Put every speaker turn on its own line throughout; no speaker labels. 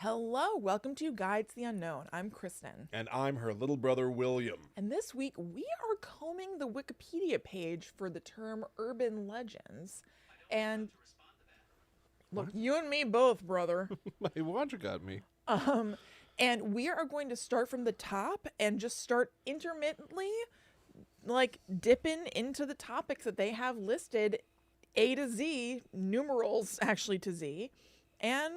Hello, welcome to Guides to the Unknown. I'm Kristen.
And I'm her little brother, William.
And this week we are combing the Wikipedia page for the term urban legends. And look, you and me both, brother.
My watch got me.
And we are going to start from the top and just start intermittently, like dipping into the topics that they have listed A to Z, numerals actually to Z, and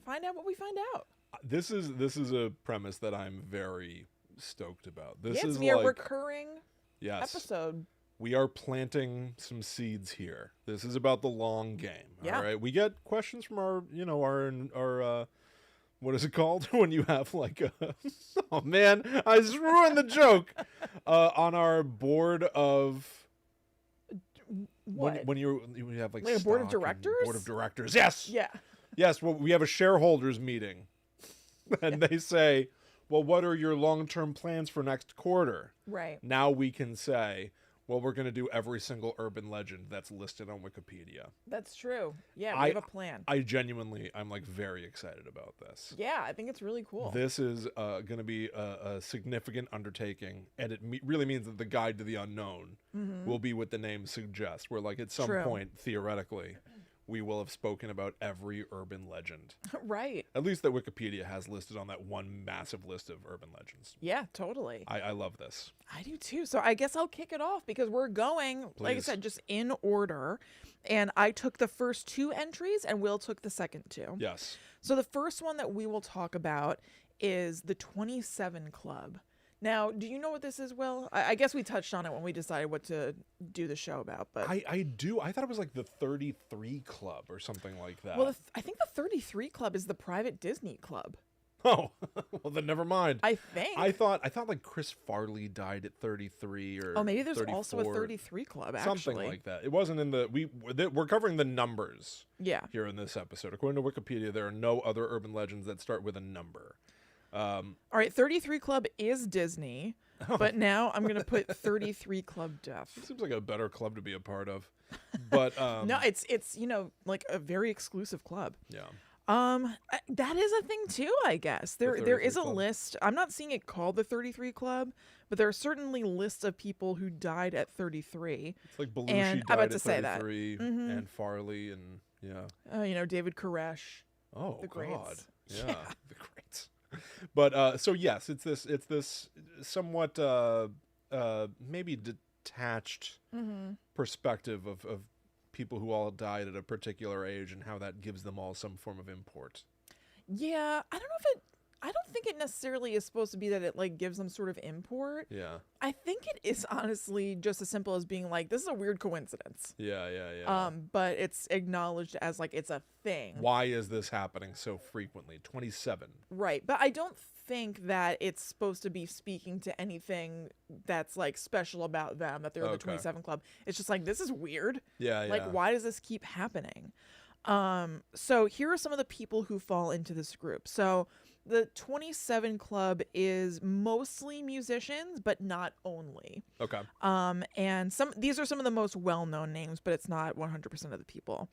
find out what we find out.
This is a premise that I'm very stoked about. This
Yeah, it's
is
gonna be a
like
recurring
yes,
episode.
we are planting some seeds here. This is about the long game.
Yeah.
All right. We get questions from our what is it called when you have like a oh man, I just ruined the joke. On our board of
What?
when you have like
Like a board of
stock and
directors?
Board of directors. Yes.
Yeah.
Yes, well, we have a shareholders meeting, and they say, well, what are your long-term plans for next quarter?
Right.
Now we can say, well, we're going to do every single urban legend that's listed on Wikipedia.
That's true. Yeah, we have a plan.
I'm like very excited about this.
Yeah, I think it's really cool.
This is going to be a significant undertaking, and it really means that the guide to the unknown will be what the name suggests, where like at some
True.
point, theoretically, we will have spoken about every urban legend.
Right.
At least that Wikipedia has listed on that one massive list of urban legends.
Yeah, totally.
I love this.
I do too. So I guess I'll kick it off because we're going, like I
Please.
said, just in order. And I took the first two entries and Will took the second two.
Yes.
So the first one that we will talk about is the 27 Club. Now, do you know what this is, Will? I guess we touched on it when we decided what to do the show about, but
I do. I thought it was like the 33 Club or something like that.
well, I think the 33 Club is the private Disney club.
Oh, well then never mind.
I think.
I thought like Chris Farley died at 33 or
Oh, maybe there's also a
34,
33 Club, actually.
something like that. It wasn't in the we're covering the numbers
Yeah.
here in this episode. According to Wikipedia, there are no other urban legends that start with a number.
All right, 33 Club is Disney, but now I'm going to put 33 Club Death.
It seems like a better club to be a part of. But
No, it's like a very exclusive club.
yeah.
That is a thing too, I guess. There is
33
a
Club.
list. I'm not seeing it called the 33 Club, but there are certainly lists of people who died at 33.
It's like Belushi
And
died
I'm about
at
to say that.
33 and Farley and yeah.
David Koresh.
Oh
The
God.
greats.
Yeah, the greats. But so yes, it's this somewhat maybe detached perspective of people who all died at a particular age and how that gives them all some form of import.
Yeah, I don't think it necessarily is supposed to be that it like gives them sort of import.
Yeah.
I think it is honestly just as simple as being like, this is a weird coincidence.
Yeah, yeah, yeah.
But it's acknowledged as like it's a thing.
Why is this happening so frequently? 27.
Right. But I don't think that it's supposed to be speaking to anything that's like special about them, that they're the
Okay.
27 Club. It's just like, this is weird.
Yeah, yeah.
Like, why does this keep happening? So here are some of the people who fall into this group. So the 27 Club is mostly musicians, but not only.
Okay.
And these are some of the most well-known names, but it's not 100% of the people.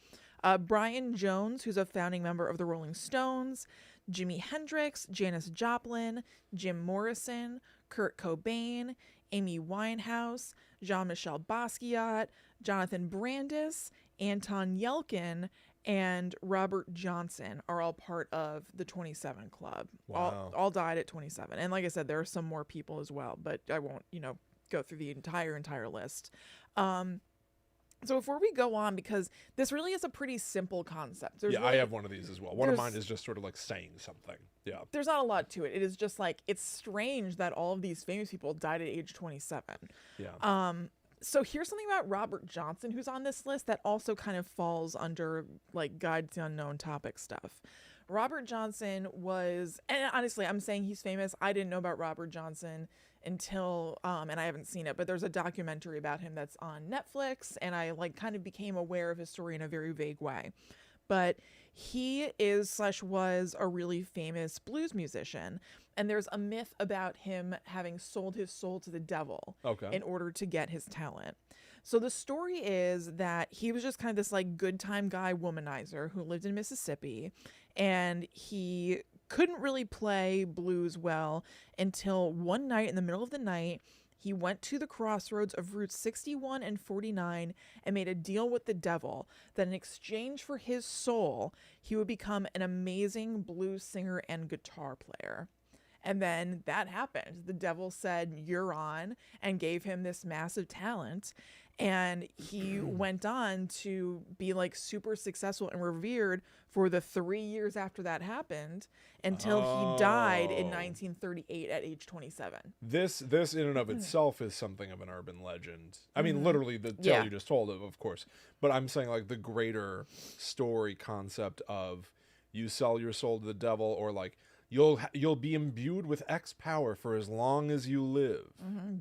Brian Jones, who's a founding member of the Rolling Stones, Jimi Hendrix, Janis Joplin, Jim Morrison, Kurt Cobain, Amy Winehouse, Jean-Michel Basquiat, Jonathan Brandis, Anton Yelkin, and Robert Johnson are all part of the 27 Club.
Wow.
All died at 27. And like I said, there are some more people as well, but I won't, go through the entire list. So before we go on, because this really is a pretty simple concept.
I have one of these as well. One of mine is just sort of like saying something. Yeah.
There's not a lot to it. It is just like, it's strange that all of these famous people died at age 27.
Yeah.
So here's something about Robert Johnson, who's on this list, that also kind of falls under like Guide to Unknown topic stuff. Robert Johnson was, and honestly, I'm saying he's famous. I didn't know about Robert Johnson until, and I haven't seen it, but there's a documentary about him that's on Netflix, and I like kind of became aware of his story in a very vague way. But he was a really famous blues musician. And there's a myth about him having sold his soul to the devil in order to get his talent. So the story is that he was just kind of this like good time guy womanizer who lived in Mississippi, and he couldn't really play blues well until one night in the middle of the night, he went to the crossroads of routes 61 and 49 and made a deal with the devil that in exchange for his soul, he would become an amazing blues singer and guitar player. And then that happened. The devil said, "You're on," and gave him this massive talent. And he went on to be like super successful and revered for the 3 years after that happened until he died in 1938 at age 27.
This in and of itself is something of an urban legend. I mean, literally the tale you just told, of course. But I'm saying like the greater story concept of you sell your soul to the devil, or like you'll be imbued with X power for as long as you live,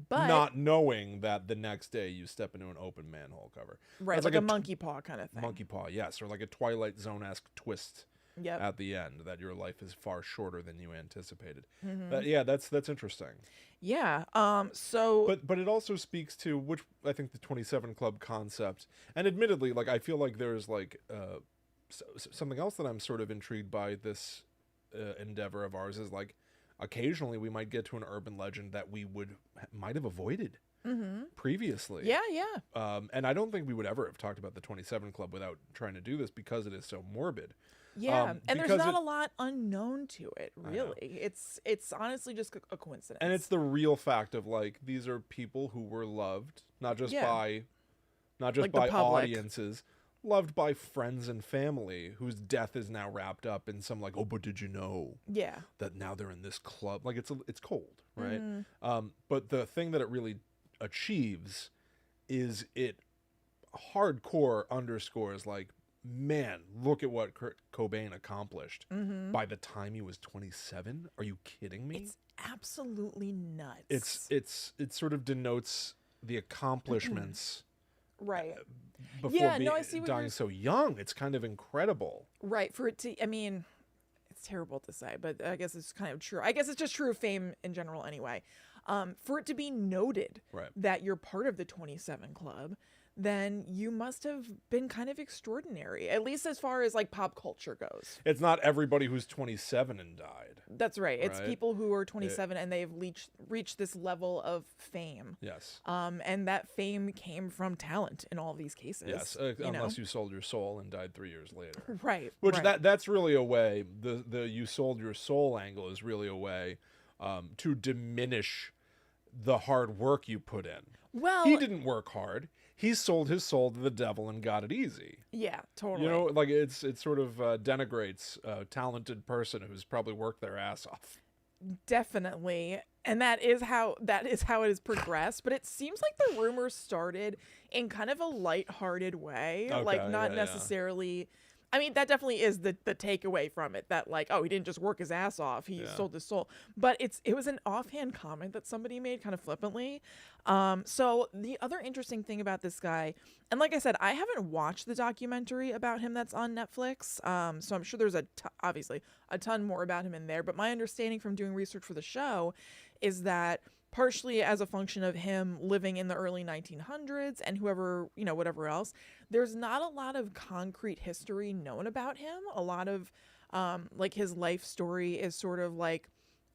But
not knowing that the next day you step into an open manhole cover.
right,
That's
like a monkey paw kind of thing.
Monkey paw, yes, or like a Twilight Zone-esque twist at the end, that your life is far shorter than you anticipated. Yeah, that's interesting.
Yeah. So
But it also speaks to, which I think, the 27 Club concept, and admittedly, like I feel like there's like something else that I'm sort of intrigued by this endeavor of ours is like occasionally we might get to an urban legend that we might have avoided previously.
Yeah.
And I don't think we would ever have talked about the 27 Club without trying to do this, because it is so morbid.
Yeah, and there's not a lot unknown to it, really. It's honestly just a coincidence.
And it's the real fact of like, these are people who were loved not just by
Like
by
the public.
audiences, loved by friends and family, whose death is now wrapped up in some like, oh, but did you know that now they're in this club? Like it's cold, right? But the thing that it really achieves is it hardcore underscores like, man, look at what Kurt Cobain accomplished by the time he was 27. Are you kidding me?
It's absolutely nuts.
It sort of denotes the accomplishments
right.
before
I see what
dying so young. It's kind of incredible.
Right. For it to, I mean, it's terrible to say, but I guess it's kind of true. I guess it's just true of fame in general anyway. For it to be noted that you're part of the 27 Club, then you must have been kind of extraordinary, at least as far as like pop culture goes.
It's not everybody who's 27 and died.
That's right. It's people who are 27 and they've reached this level of fame.
Yes.
And that fame came from talent in all these cases.
Yes, unless you sold your soul and died 3 years later.
Right.
Which that's really a way, the you sold your soul angle is really a way to diminish the hard work you put in.
Well,
he didn't work hard. He sold his soul to the devil and got it easy.
Yeah, totally.
You know, like it sort of denigrates a talented person who's probably worked their ass off.
Definitely. And that is how it has progressed. But it seems like the rumors started in kind of a lighthearted way.
Okay,
like not necessarily. I mean, that definitely is the takeaway from it, that like, oh, he didn't just work his ass off, he sold his soul. But it was an offhand comment that somebody made kind of flippantly. So the other interesting thing about this guy, and like I said, I haven't watched the documentary about him that's on Netflix. So I'm sure there's obviously a ton more about him in there. But my understanding from doing research for the show is that partially as a function of him living in the early 1900s and whatever else, there's not a lot of concrete history known about him. A lot of like his life story is sort of like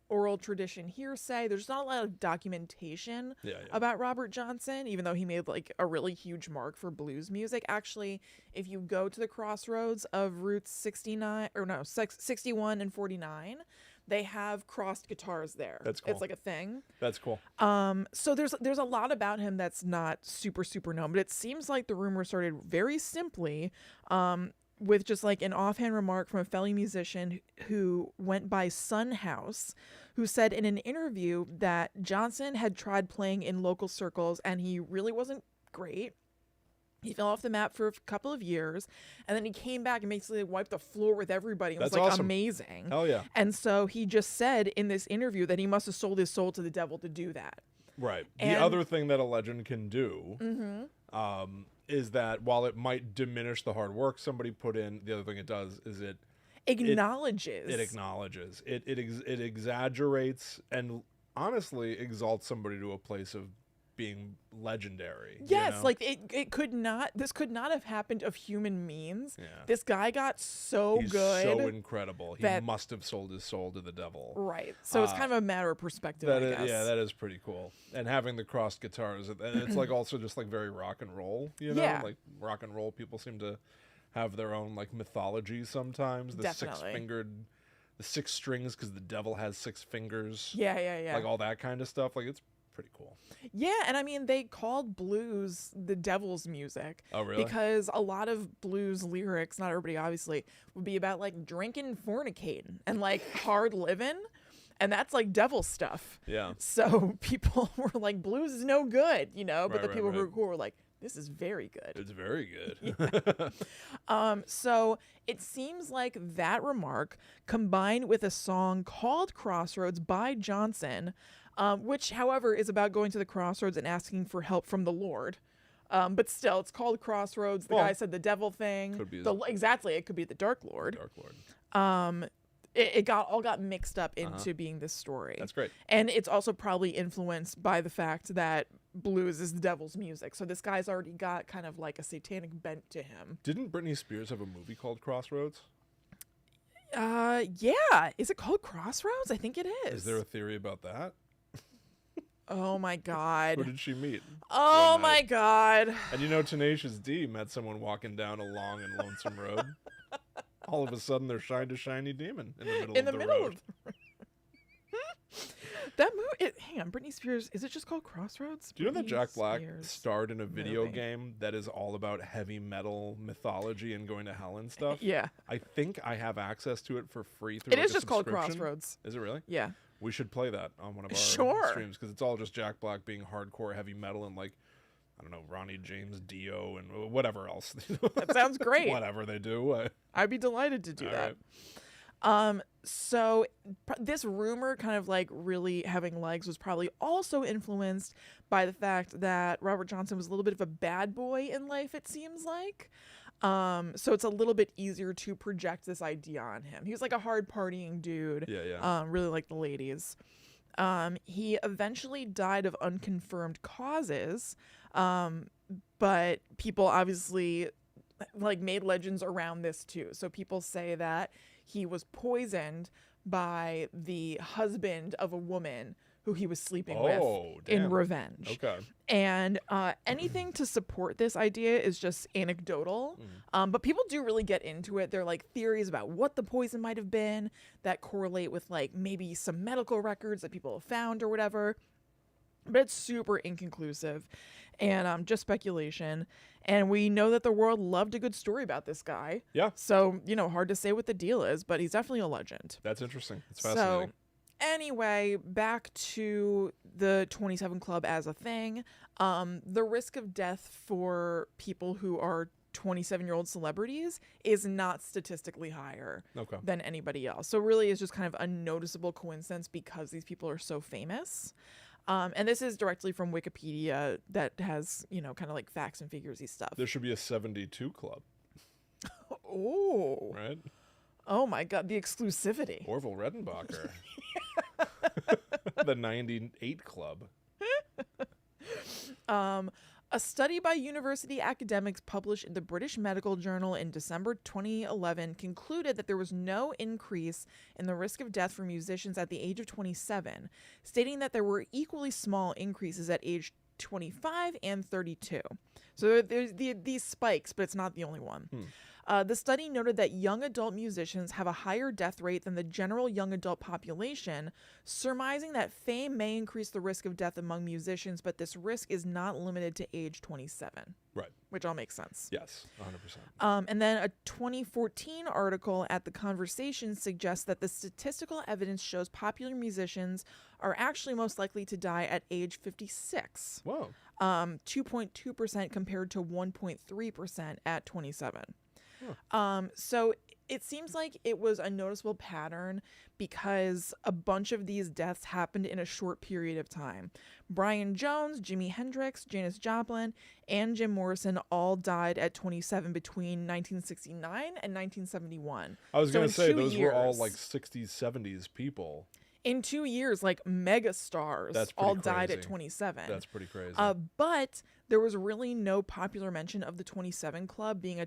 oral tradition, hearsay. There's not a lot of documentation about Robert Johnson, even though he made like a really huge mark for blues music. Actually, if you go to the crossroads of routes 61 and 49, they have crossed guitars there.
That's cool.
It's like a thing.
That's cool.
So there's a lot about him that's not super known, but it seems like the rumor started very simply with just like an offhand remark from a fellow musician who went by Sun House, who said in an interview that Johnson had tried playing in local circles and he really wasn't great. He fell off the map for a couple of years, and then he came back and basically wiped the floor with everybody. It was like
awesome.
amazing.
Hell yeah.
And so he just said in this interview that he must have sold his soul to the devil to do that.
Right.
And
the other thing that a legend can do is that while it might diminish the hard work somebody put in, the other thing it does is it
acknowledges.
It acknowledges. It exaggerates and honestly exalts somebody to a place of being legendary.
Yes,
you know?
like this could not have happened of human means.
Yeah.
This guy got so
He's
good.
so incredible. He
that-
must have sold his soul to the devil.
Right. So it's kind of a matter of perspective, I guess.
Yeah, that is pretty cool. And having the crossed guitars, and it's like also just like very rock and roll, you know?
Yeah.
Like rock and roll people seem to have their own like mythology sometimes. The
Definitely.
the 6 strings because the devil has 6 fingers.
Yeah.
Like all that kind of stuff. Like it's pretty cool.
Yeah, and I mean they called blues the devil's music.
Oh, really?
Because a lot of blues lyrics, not everybody obviously, would be about like drinking, fornicating, and like hard living. And that's like devil stuff.
Yeah.
So people were like, blues is no good, you know? But
Right,
the people who
right.
were cool were like, this is very good.
It's very good.
So it seems like that remark combined with a song called Crossroads by Johnson, which, however, is about going to the crossroads and asking for help from the Lord. But still, it's called Crossroads. The guy said the devil thing.
Could be
exactly. It could be the Dark Lord.
Dark Lord.
It got mixed up into being this story.
That's great.
And it's also probably influenced by the fact that blues is the devil's music. So this guy's already got kind of like a satanic bent to him.
Didn't Britney Spears have a movie called Crossroads?
Yeah. Is it called Crossroads? I think it is.
Is there a theory about that?
Oh my God.
Who did she meet?
Oh
one
my
night?
God.
And you know, Tenacious D met someone walking down a long and lonesome road. All of a sudden, there shined a shiny demon in the middle of the road.
That movie. Hang on, Britney Spears. Is it just called Crossroads?
Do you know that
Britney
Jack Black
Spears
starred in a video
movie.
game that is all about heavy metal mythology and going to hell and stuff?
Yeah.
I think I have access to it for free through
It
like
is
a
just called
subscription.
Crossroads.
Is it really?
Yeah.
We should play that on one of our
Sure.
streams because it's all just Jack Black being hardcore heavy metal and like, I don't know, Ronnie James Dio and whatever else.
That sounds great.
Whatever they do.
I'd be delighted to do
All
that.
right.
So this rumor kind of like really having legs was probably also influenced by the fact that Robert Johnson was a little bit of a bad boy in life, it seems like. So it's a little bit easier to project this idea on him. He was like a hard partying dude.
Yeah.
Really like the ladies. He eventually died of unconfirmed causes. But people obviously like made legends around this too. So people say that he was poisoned by the husband of a woman who he was sleeping with in
damn.
revenge.
Okay.
And anything to support this idea is just anecdotal. But people do really get into it. They're like theories about what the poison might have been that correlate with like maybe some medical records that people have found or whatever. But it's super inconclusive and just speculation. And we know that the world loved a good story about this guy.
Yeah.
So, you know, hard to say what the deal is, but he's definitely a legend.
That's interesting. It's fascinating.
So, anyway, back to the 27 Club as a thing. The risk of death for people who are 27-year-old celebrities is not statistically higher than anybody else. So really it's just kind of a noticeable coincidence because these people are so famous. And this is directly from Wikipedia that has, you know, kind of like facts and figures-y stuff.
There should be a 72 club.
Oh.
Right?
Oh my God, the exclusivity.
Orville Redenbacher. The 98 club.
A study by university academics published in the British Medical Journal in December 2011 concluded that there was no increase in the risk of death for musicians at the age of 27, stating that there were equally small increases at age 25 and 32. So there's these spikes, but it's not the only one. The study noted that young adult musicians have a higher death rate than the general young adult population, surmising that fame may increase the risk of death among musicians, but this risk is not limited to age 27.
Right.
Which all makes sense.
Yes, 100%.
And then a 2014 article at The Conversation suggests that the statistical evidence shows popular musicians are actually most likely to die at age 56.
Whoa.
2.2% compared to 1.3% at 27. So it seems like it was a noticeable pattern because a bunch of these deaths happened in a short period of time. Brian Jones, Jimi Hendrix, Janis Joplin, and Jim Morrison all died at 27 between 1969 and 1971.
I was going to say, those were all
years.
like 60s, 70s people.
In 2 years, like mega stars
That's pretty
all died at
crazy.
27.
That's pretty crazy.
But there was really no popular mention of the 27 Club being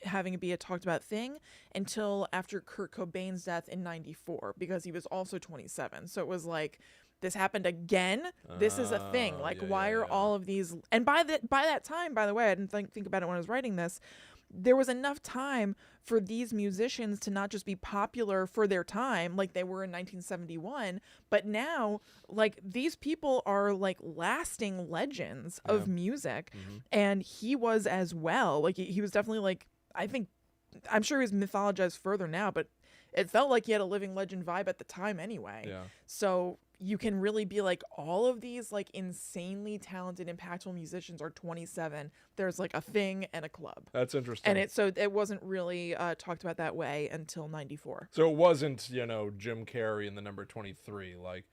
having it be a talked about thing until after Kurt Cobain's death in 94, because he was also 27. So it was like, this happened again. This is a thing. Like, why are all of these? And by that time, by the way, I didn't think about it when I was writing this. There was enough time for these musicians to not just be popular for their time like they were in 1971, but now like these people are like lasting legends of music. And he was as well. Like he was definitely like, I'm sure he's mythologized further now, but it felt like he had a living legend vibe at the time anyway.
Yeah.
So you can really be like, all of these like insanely talented, impactful musicians are 27. There's like a thing and a club.
That's interesting.
And it wasn't really talked about that way until 94.
So it wasn't, Jim Carrey in the number 23, like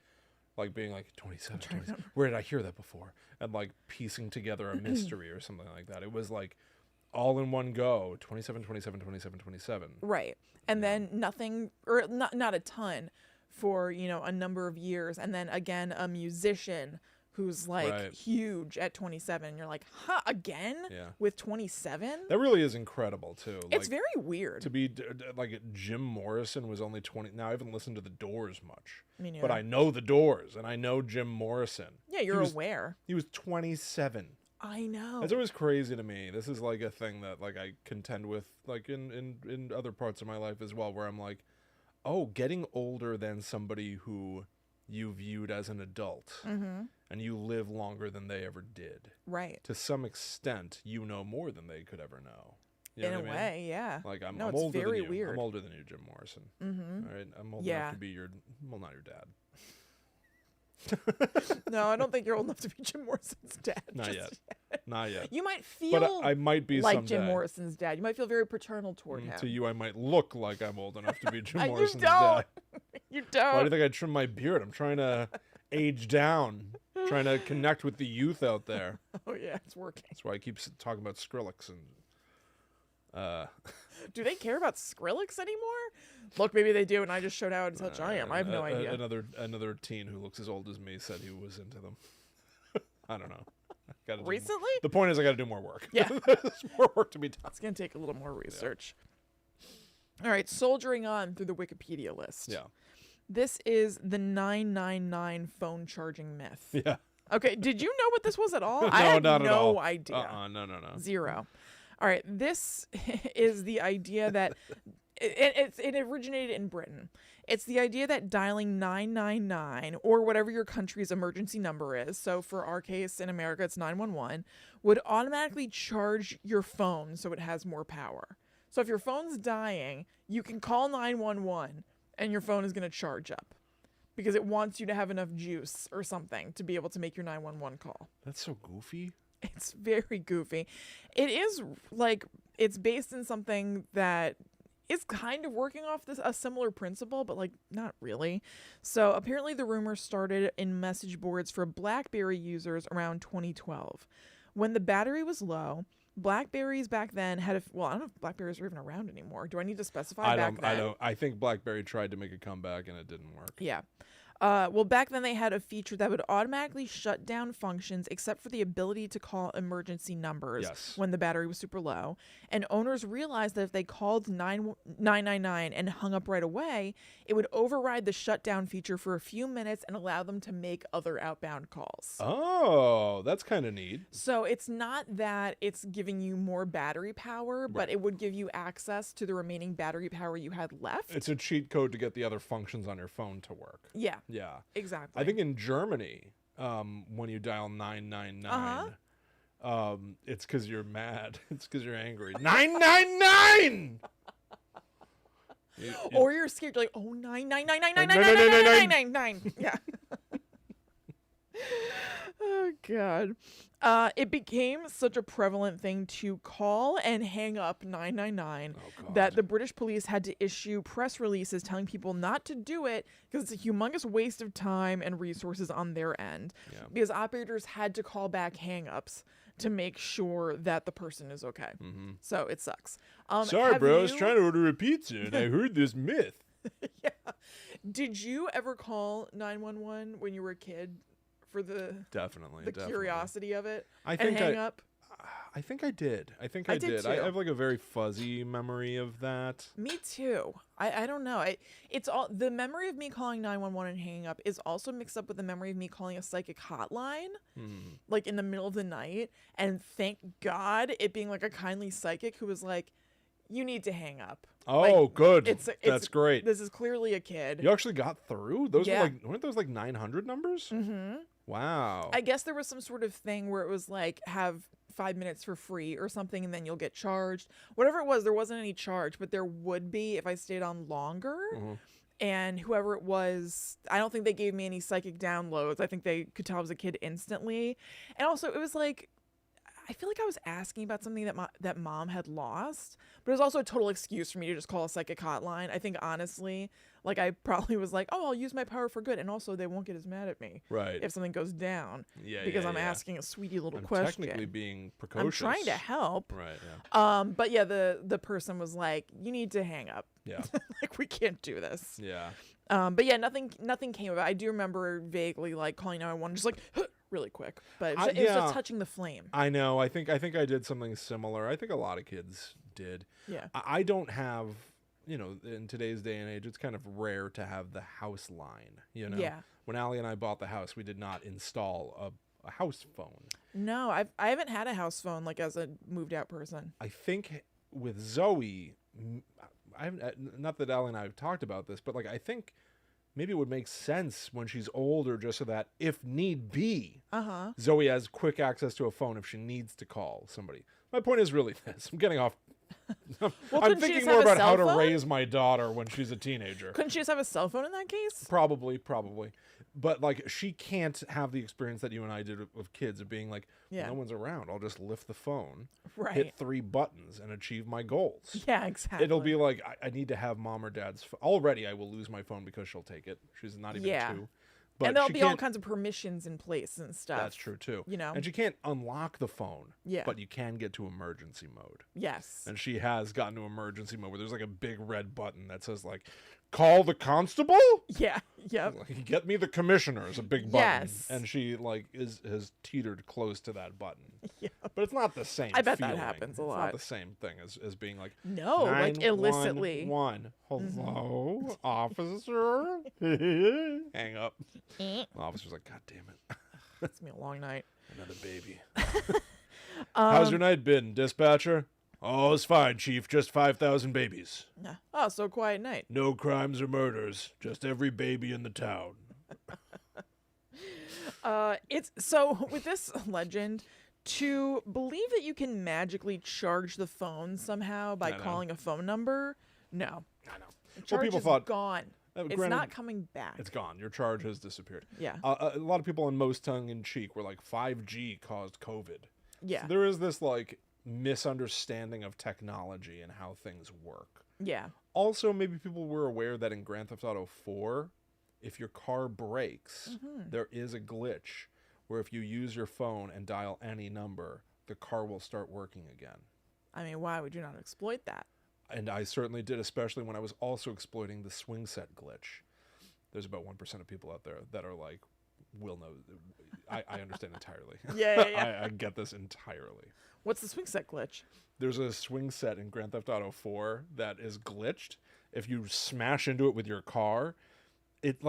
being like 27. Where did I hear that before? And like piecing together a mystery or something like that. It was like all in one go, 27, 27, 27, 27.
Right. And then nothing, or not a ton for, a number of years. And then again, a musician who's like huge at 27. You're like, again?
Yeah.
With 27?
That really is incredible too.
It's very weird.
To be like Jim Morrison was only 20. Now I haven't listened to the Doors much.
Me neither.
But I know the Doors and I know Jim Morrison.
Yeah, you're aware.
He was 27.
I know.
That's always crazy to me. This is like a thing that like I contend with like in other parts of my life as well, where I'm like, oh, getting older than somebody who you viewed as an adult and you live longer than they ever did.
Right.
To some extent, you know more than they could ever know. You know
in a way, yeah.
Like I'm
it's
older
very
than you.
weird.
I'm older than you, Jim Morrison. All right, I'm old enough to be not your dad.
No, I don't think you're old enough to be Jim Morrison's dad.
Not yet. Not yet.
You might feel
but I might be
like
someday.
Jim Morrison's dad. You might feel very paternal toward him.
To you, I might look like I'm old enough to be Jim Morrison's
you don't.
dad.
You don't.
Why do you think I trim my beard? I'm trying to age down, trying to connect with the youth out there.
Oh yeah, it's working.
That's why I keep talking about Skrillex and.
Do they care about Skrillex anymore? Look, maybe they do, and I just showed how in touch I am. I have no idea.
Another teen who looks as old as me said he was into them. I don't know.
Recently?
The point is, I got to do more work.
Yeah,
there's more work to be done.
It's gonna take a little more research. Yeah. All right, soldiering on through the Wikipedia list.
Yeah.
This is the 999 phone charging myth.
Yeah.
Okay, did you know what this was at all?
No,
I had
not at all.
no idea.
No.
Zero. All right, this is the idea that it originated in Britain. It's the idea that dialing 999 or whatever your country's emergency number is, so for our case in America it's 911, would automatically charge your phone so it has more power. So if your phone's dying, you can call 911 and your phone is going to charge up because it wants you to have enough juice or something to be able to make your 911 call.
That's so goofy.
It's very goofy. It is like, it's based in something that is kind of working off a similar principle, but like not really. So apparently the rumor started in message boards for BlackBerry users around 2012. When the battery was low, Blackberries back then had I don't know if Blackberries are even around anymore. Do I need to specify back then?
I think BlackBerry tried to make a comeback and it didn't work.
Yeah. Well, back then they had a feature that would automatically shut down functions except for the ability to call emergency numbers when the battery was super low. And owners realized that if they called 999 and hung up right away, it would override the shutdown feature for a few minutes and allow them to make other outbound calls.
Oh, that's kind of neat.
So it's not that it's giving you more battery power, but it would give you access to the remaining battery power you had left.
It's a cheat code to get the other functions on your phone to work.
Yeah.
Yeah,
exactly.
I think in Germany, when you dial 999, it's because you're mad. It's because you're angry. 999.
Or you're scared. You're like, oh, 99999999999. Yeah. Oh God. It became such a prevalent thing to call and hang up 999 that the British police had to issue press releases telling people not to do it because it's a humongous waste of time and resources on their end. Yeah. Because operators had to call back hang-ups to make sure that the person is okay. So it sucks.
Sorry, bro. I was trying to order a pizza and I heard this myth.
Yeah. Did you ever call 911 when you were a kid for the
Definitely.
curiosity of it
I
and
think
hang up?
I think I did. I think
I
I
did
did. I
too.
have like a very fuzzy memory of that.
Me too. I don't know. It's all the memory of me calling 911 and hanging up is also mixed up with the memory of me calling a psychic hotline like in the middle of the night, and thank God it being like a kindly psychic who was like, you need to hang up.
Oh,
Like,
good. That's great.
This is clearly a kid.
You actually got through? Those
Yeah.
were like, weren't those like 900 numbers?
Mm-hmm.
Wow.
I guess there was some sort of thing where it was like, have 5 minutes for free or something, and then you'll get charged. Whatever it was, there wasn't any charge, but there would be if I stayed on longer. And whoever it was, I don't think they gave me any psychic downloads. I think they could tell I was a kid instantly. And also, it was like, I feel like I was asking about something that mom had lost, but it was also a total excuse for me to just call a psychic hotline. I think honestly, like I probably was like, oh, I'll use my power for good, and also they won't get as mad at me
Right.
if something goes down.
Yeah,
because
yeah,
I'm
yeah.
asking a sweetie little
I'm
question.
technically being precocious.
I'm trying to help.
Right, yeah.
But yeah, the person was like, you need to hang up.
Yeah.
Like we can't do this.
Yeah.
But yeah, nothing came of it. I do remember vaguely like calling 911 just like really quick, but it was
yeah.
just touching the flame.
I know. I think I did something similar. I think a lot of kids did.
Yeah.
I don't have, in today's day and age, it's kind of rare to have the house line,
Yeah.
When Allie and I bought the house, we did not install a house phone.
No, I haven't had a house phone like as a moved out person.
I think with Zoe, not that Allie and I have talked about this, but like I think maybe it would make sense when she's older, just so that if need be, Zoe has quick access to a phone if she needs to call somebody. My point is really this. I'm getting off.
Well,
I'm
couldn't she
thinking
just
more
have a
about how
cell
to
phone?
raise my daughter when she's a teenager.
Couldn't she just have a cell phone in that case?
Probably. But like she can't have the experience that you and I did with kids of being like,
Yeah.
no one's around. I'll just lift the phone,
Right.
hit 3 buttons, and achieve my goals.
Yeah, exactly.
It'll be like, I need to have mom or dad's already I will lose my phone because she'll take it. She's not even 2. But
and there'll
she
be all
can't-
kinds of permissions in place and stuff.
That's true too.
And
she can't unlock the phone.
Yeah.
But you can get to emergency mode.
Yes.
And she has gotten to emergency mode where there's like a big red button that says like, call the constable?
Yeah. Yep.
Like, get me the commissioner is a big button.
Yes.
And she like has teetered close to that button.
Yeah.
But it's not the same
I bet that
feeling.
happens a
It's
lot.
not the same thing as being like,
No, like illicitly.
911. Hello, officer. Hang up. The officer's like, God damn it.
It's gonna be a long night.
Another baby. How's your night been, dispatcher? Oh, it's fine, Chief. Just 5,000 babies.
Yeah. Oh, so quiet night.
No crimes or murders. Just every baby in the town.
It's so with this legend, to believe that you can magically charge the phone somehow by
I know.
calling a phone number, no.
I know.
The charge
people
is
thought-
gone. It's
granted,
not coming back.
It's gone. Your charge has disappeared.
Yeah.
A lot of people in most tongue-in-cheek were like, 5G caused COVID.
Yeah.
So there is this like misunderstanding of technology and how things work.
Yeah.
Also, maybe people were aware that in Grand Theft Auto 4, if your car breaks, there is a glitch where if you use your phone and dial any number, the car will start working again.
I mean, why would you not exploit that?
And I certainly did, especially when I was also exploiting the swing set glitch. There's about 1% of people out there that are like, will know. I understand entirely.
Yeah.
I get this entirely.
What's the swing set glitch?
There's a swing set in Grand Theft Auto 4 that is glitched. If you smash into it with your car, it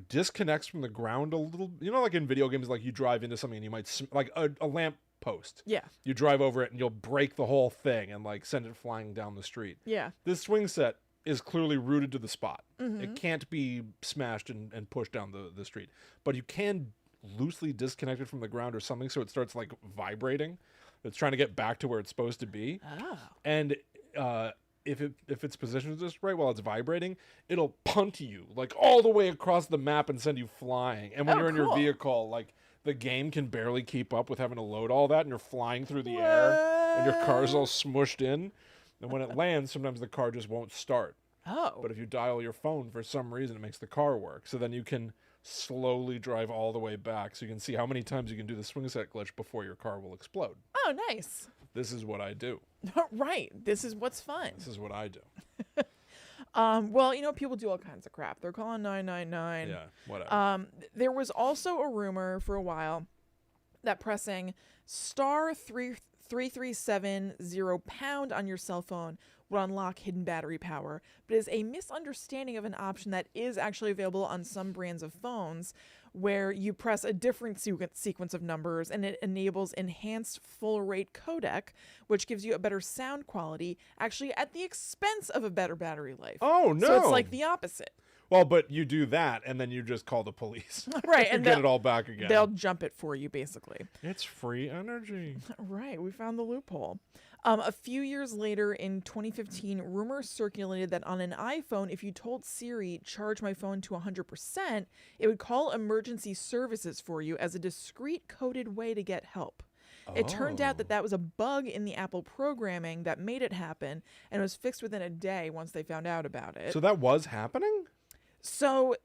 disconnects from the ground a little. You know, like in video games, like you drive into something and you might like a lamp post.
Yeah.
You drive over it and you'll break the whole thing and like send it flying down the street.
Yeah.
This swing set is clearly rooted to the spot. It can't be smashed and pushed down the street. But you can loosely disconnect it from the ground or something so it starts like vibrating. It's trying to get back to where it's supposed to be.
Oh.
And if it's positioned just right while it's vibrating, it'll punt you like all the way across the map and send you flying. And when you're in your
cool.
vehicle, like the game can barely keep up with having to load all that, and you're flying through the air and your car's all smushed in. And when it lands, sometimes the car just won't start.
Oh.
But if you dial your phone, for some reason, it makes the car work. So then you can slowly drive all the way back so you can see how many times you can do the swing set glitch before your car will explode.
Oh, nice.
This is what I do.
Right. This is what's fun.
This is what I do.
Well, people do all kinds of crap. They're calling 999.
Yeah, whatever.
There was also a rumor for a while that pressing star 3370 pound on your cell phone would unlock hidden battery power, but it is a misunderstanding of an option that is actually available on some brands of phones, where you press a different sequence of numbers and it enables enhanced full rate codec, which gives you a better sound quality, actually at the expense of a better battery life.
Oh, no.
So it's like the opposite.
Well, but you do that, and then you just call the police.
Right.
And get it all back again.
They'll jump it for you, basically.
It's free energy.
Right. We found the loophole. A few years later, in 2015, rumors circulated that on an iPhone, if you told Siri, charge my phone to 100%, it would call emergency services for you as a discreet coded way to get help. It turned out that was a bug in the Apple programming that made it happen, and it was fixed within a day once they found out about it.
So that was happening?
So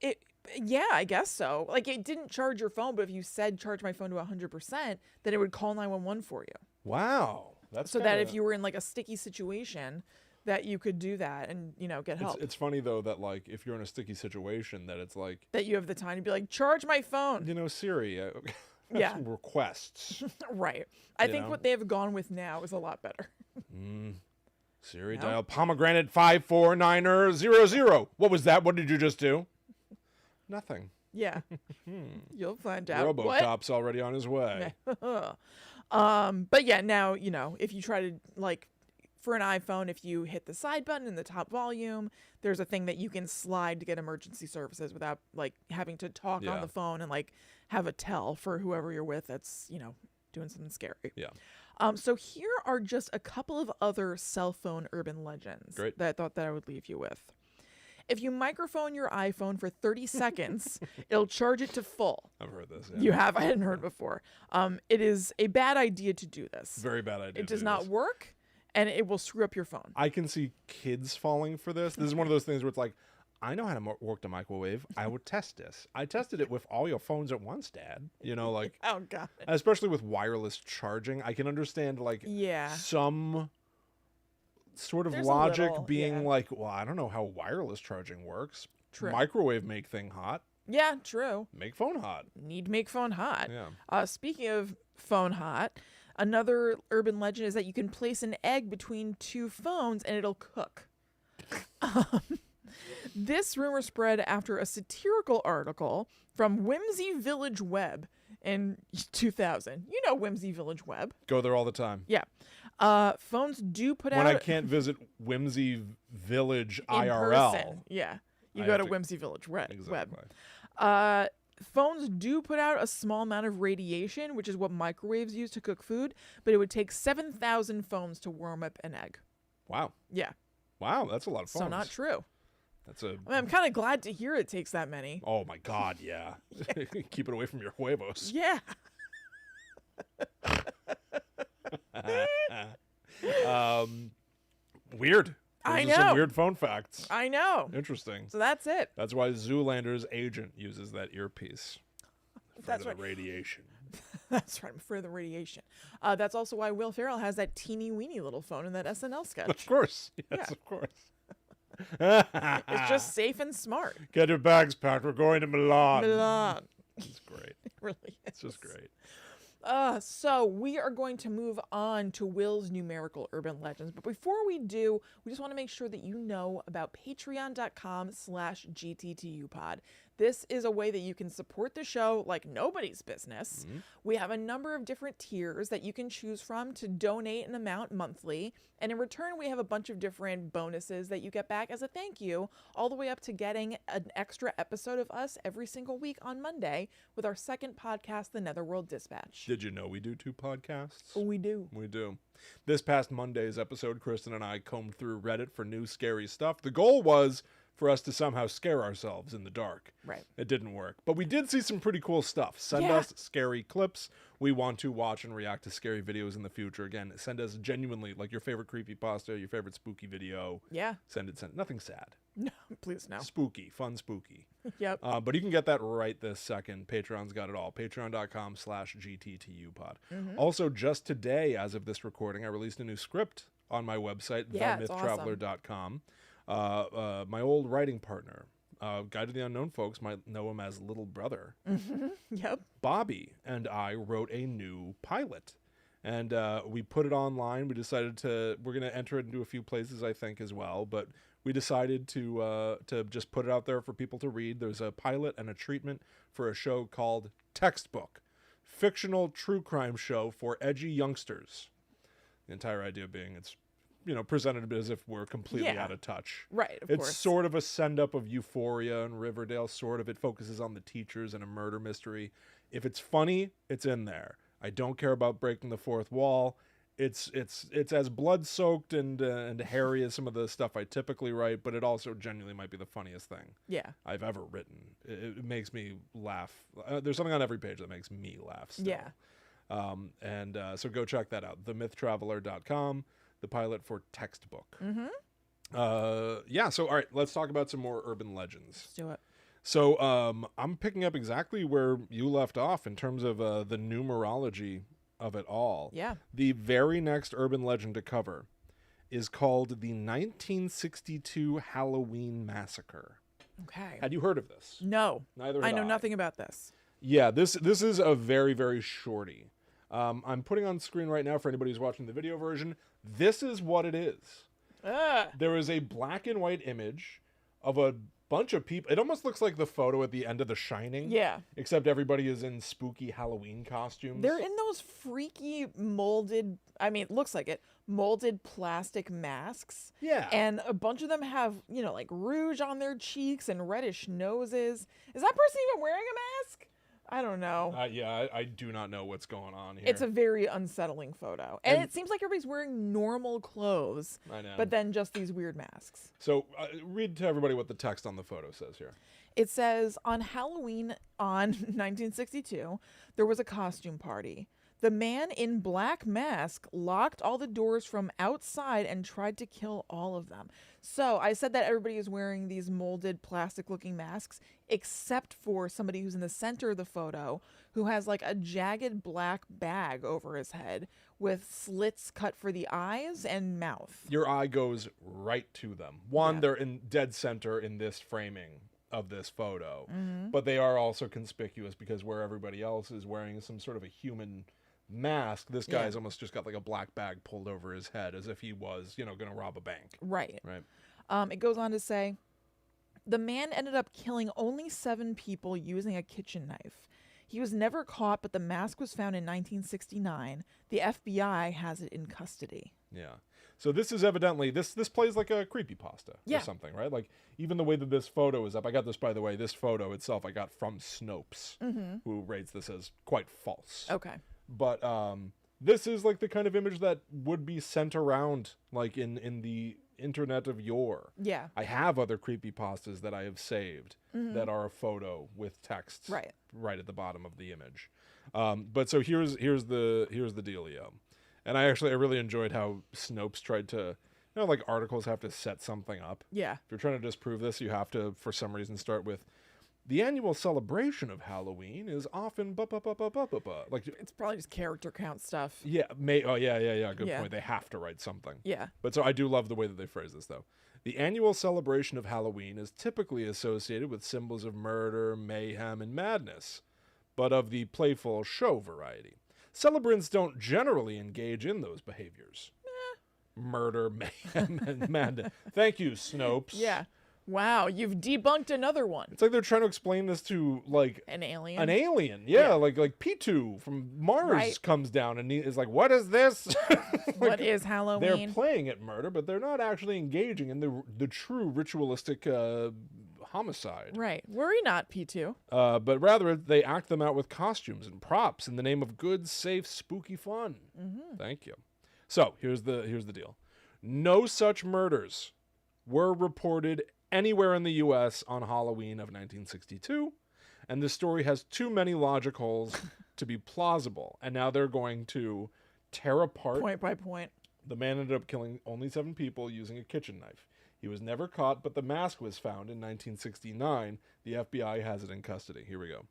yeah, I guess so. Like, it didn't charge your phone, but if you said charge my phone to 100%, then it would call 911 for you.
Wow. That's
so that if you were in like a sticky situation, that you could do that and, get help.
It's funny, though, that like if you're in a sticky situation, that it's like
that you have the time to be like, charge my phone.
Siri,
yeah,
some requests.
Right. I think what they have gone with now is a lot better.
Siri, dial pomegranate 54900. What was that? What did you just do? Nothing.
Yeah. You'll find out.
RoboCop's already on his way.
But yeah, now, if you try to, like, for an iPhone, if you hit the side button in the top volume, there's a thing that you can slide to get emergency services without, like, having to talk on the phone and, like, have a tell for whoever you're with that's, doing something scary.
Yeah.
So here are just a couple of other cell phone urban legends that I thought that I would leave you with. If you microphone your iPhone for 30 seconds, it'll charge it to full.
I've heard this. Yeah.
You have? I hadn't heard before. It is a bad idea to do this.
Very bad idea.
It does not work, and it will screw up your phone.
I can see kids falling for this. This is one of those things where it's like, I know how to work the microwave. I would test this. I tested it with all your phones at once, Dad. Like,
oh, God.
Especially with wireless charging. I can understand, like, some sort of logic being like, well, I don't know how wireless charging works.
True.
Microwave make thing hot.
Yeah, true.
Make phone hot.
Need to make phone hot.
Yeah.
Speaking of phone hot, another urban legend is that you can place an egg between two phones and it'll cook. This rumor spread after a satirical article from Whimsy Village Web in 2000. You know Whimsy Village Web.
Go there all the time.
Yeah. Phones do put out...
When I can't visit Whimsy Village IRL.
Person. Yeah. You go to Whimsy Village Web.
Exactly.
Phones do put out a small amount of radiation, which is what microwaves use to cook food, but it would take 7,000 phones to warm up an egg.
Wow.
Yeah.
Wow, that's a lot of phones.
So not true.
I'm
kind of glad to hear it takes that many.
Oh my God, yeah. Keep it away from your huevos.
Yeah.
Weird.
I
Those are
know.
some weird phone facts.
I know.
Interesting.
So that's it.
That's why Zoolander's agent uses that earpiece.
That's right.
The radiation.
That's right. I'm afraid of the radiation. That's also why Will Ferrell has that teeny weeny little phone in that SNL sketch.
Of course. Yes, of course.
It's just safe and smart.
Get your bags packed. We're going to Milan.
Milan.
It's great.
It really is.
It's just great.
So we are going to move on to Will's numerical urban legends. But before we do, we just want to make sure that you know about patreon.com/GTTUpod. This is a way that you can support the show like nobody's business. Mm-hmm. We have a number of different tiers that you can choose from to donate an amount monthly. And in return, we have a bunch of different bonuses that you get back as a thank you, all the way up to getting an extra episode of us every single week on Monday with our second podcast, The Netherworld Dispatch.
Did you know we do 2 podcasts?
We do.
We do. This past Monday's episode, Kristen and I combed through Reddit for new scary stuff. The goal was for us to somehow scare ourselves in the dark.
Right.
It didn't work. But we did see some pretty cool stuff. Send us scary clips. We want to watch and react to scary videos in the future. Again, send us genuinely, like your favorite creepypasta, your favorite spooky video.
Yeah.
Send it. Nothing sad.
No, please no.
Spooky. Fun spooky.
Yep.
But you can get that right this second. Patreon's got it all. Patreon.com/GTTUpod. Mm-hmm. Also, just today, as of this recording, I released a new script on my website, themythtraveler.com. My old writing partner, Guide to the Unknown folks might know him as Little Brother.
Yep.
Bobby and I wrote a new pilot. And we put it online. We decided we're going to enter it into a few places, I think, as well. But we decided to just put it out there for people to read. There's a pilot and a treatment for a show called Textbook, fictional true crime show for edgy youngsters. The entire idea being it's, presented a bit as if we're completely out of touch.
Right, of course.
It's sort of a send-up of Euphoria and Riverdale, sort of. It focuses on the teachers and a murder mystery. If it's funny, it's in there. I don't care about breaking the fourth wall. It's as blood-soaked and hairy as some of the stuff I typically write, but it also genuinely might be the funniest thing I've ever written. It makes me laugh. There's something on every page that makes me laugh still.
Yeah.
So go check that out. themythtraveler.com, the pilot for Textbook. So all right, let's talk about some more urban legends.
Let's do it.
So I'm picking up exactly where you left off in terms of the numerology of it all.
Yeah.
The very next urban legend to cover is called the 1962 Halloween Massacre.
Okay.
Had you heard of this?
No.
Neither
I
had
know nothing about this.
Yeah, this is a very, very shorty. I'm putting on screen right now for anybody who's watching the video version. This is what it is. There is a black and white image of a bunch of people. It almost looks like the photo at the end of The Shining.
Yeah.
Except everybody is in spooky Halloween costumes.
They're in those freaky molded, it looks like it, molded plastic masks.
Yeah.
And a bunch of them have, like rouge on their cheeks and reddish noses. Is that person even wearing a mask? I don't know.
I do not know what's going on here.
It's a very unsettling photo. And it seems like everybody's wearing normal clothes.
I know.
But then just these weird masks.
So read to everybody what the text on the photo says here.
It says, on Halloween on 1962, there was a costume party. The man in black mask locked all the doors from outside and tried to kill all of them. So I said that everybody is wearing these molded plastic-looking masks, except for somebody who's in the center of the photo, who has like a jagged black bag over his head with slits cut for the eyes and mouth.
Your eye goes right to them. They're in dead center in this framing of this photo, but they are also conspicuous because where everybody else is wearing some sort of a human mask, this guy's almost just got like a black bag pulled over his head as if he was, going to rob a bank.
Right.
Right.
It goes on to say, the man ended up killing only 7 people using a kitchen knife. He was never caught, but the mask was found in 1969. The FBI has it in custody.
Yeah. So this is evidently, this plays like a creepypasta or something, right? Like, even the way that this photo is up, I got this, by the way, this photo itself I got from Snopes, who rates this as quite false.
Okay.
But this is like the kind of image that would be sent around like in the internet of yore.
Yeah.
I have other creepypastas that I have saved that are a photo with text right at the bottom of the image. But so here's the dealio. And I really enjoyed how Snopes tried to, like articles have to set something up.
Yeah.
If you're trying to disprove this, you have to, for some reason, start with, the annual celebration of Halloween is often like
It's probably just character count stuff.
Yeah, good point. They have to write something.
Yeah.
But so I do love the way that they phrase this though. The annual celebration of Halloween is typically associated with symbols of murder, mayhem, and madness, but of the playful show variety. Celebrants don't generally engage in those behaviors. Murder, mayhem, and madness. Thank you, Snopes.
Yeah. Wow, you've debunked another one.
It's like they're trying to explain this to like
an alien.
An alien, yeah. Like P2 from Mars comes down and is like, "What is this?
What is Halloween?"
They're playing at murder, but they're not actually engaging in the true ritualistic homicide.
Right. Worry not, P2.
But rather they act them out with costumes and props in the name of good, safe, spooky fun. Thank you. So here's the deal. No such murders were reported anywhere in the U.S. on Halloween of 1962, and the story has too many logic holes to be plausible. And now they're going to tear apart
point by point.
The man ended up killing only 7 people using a kitchen knife. He was never caught, but the mask was found in 1969. The FBI has it in custody. Here we go.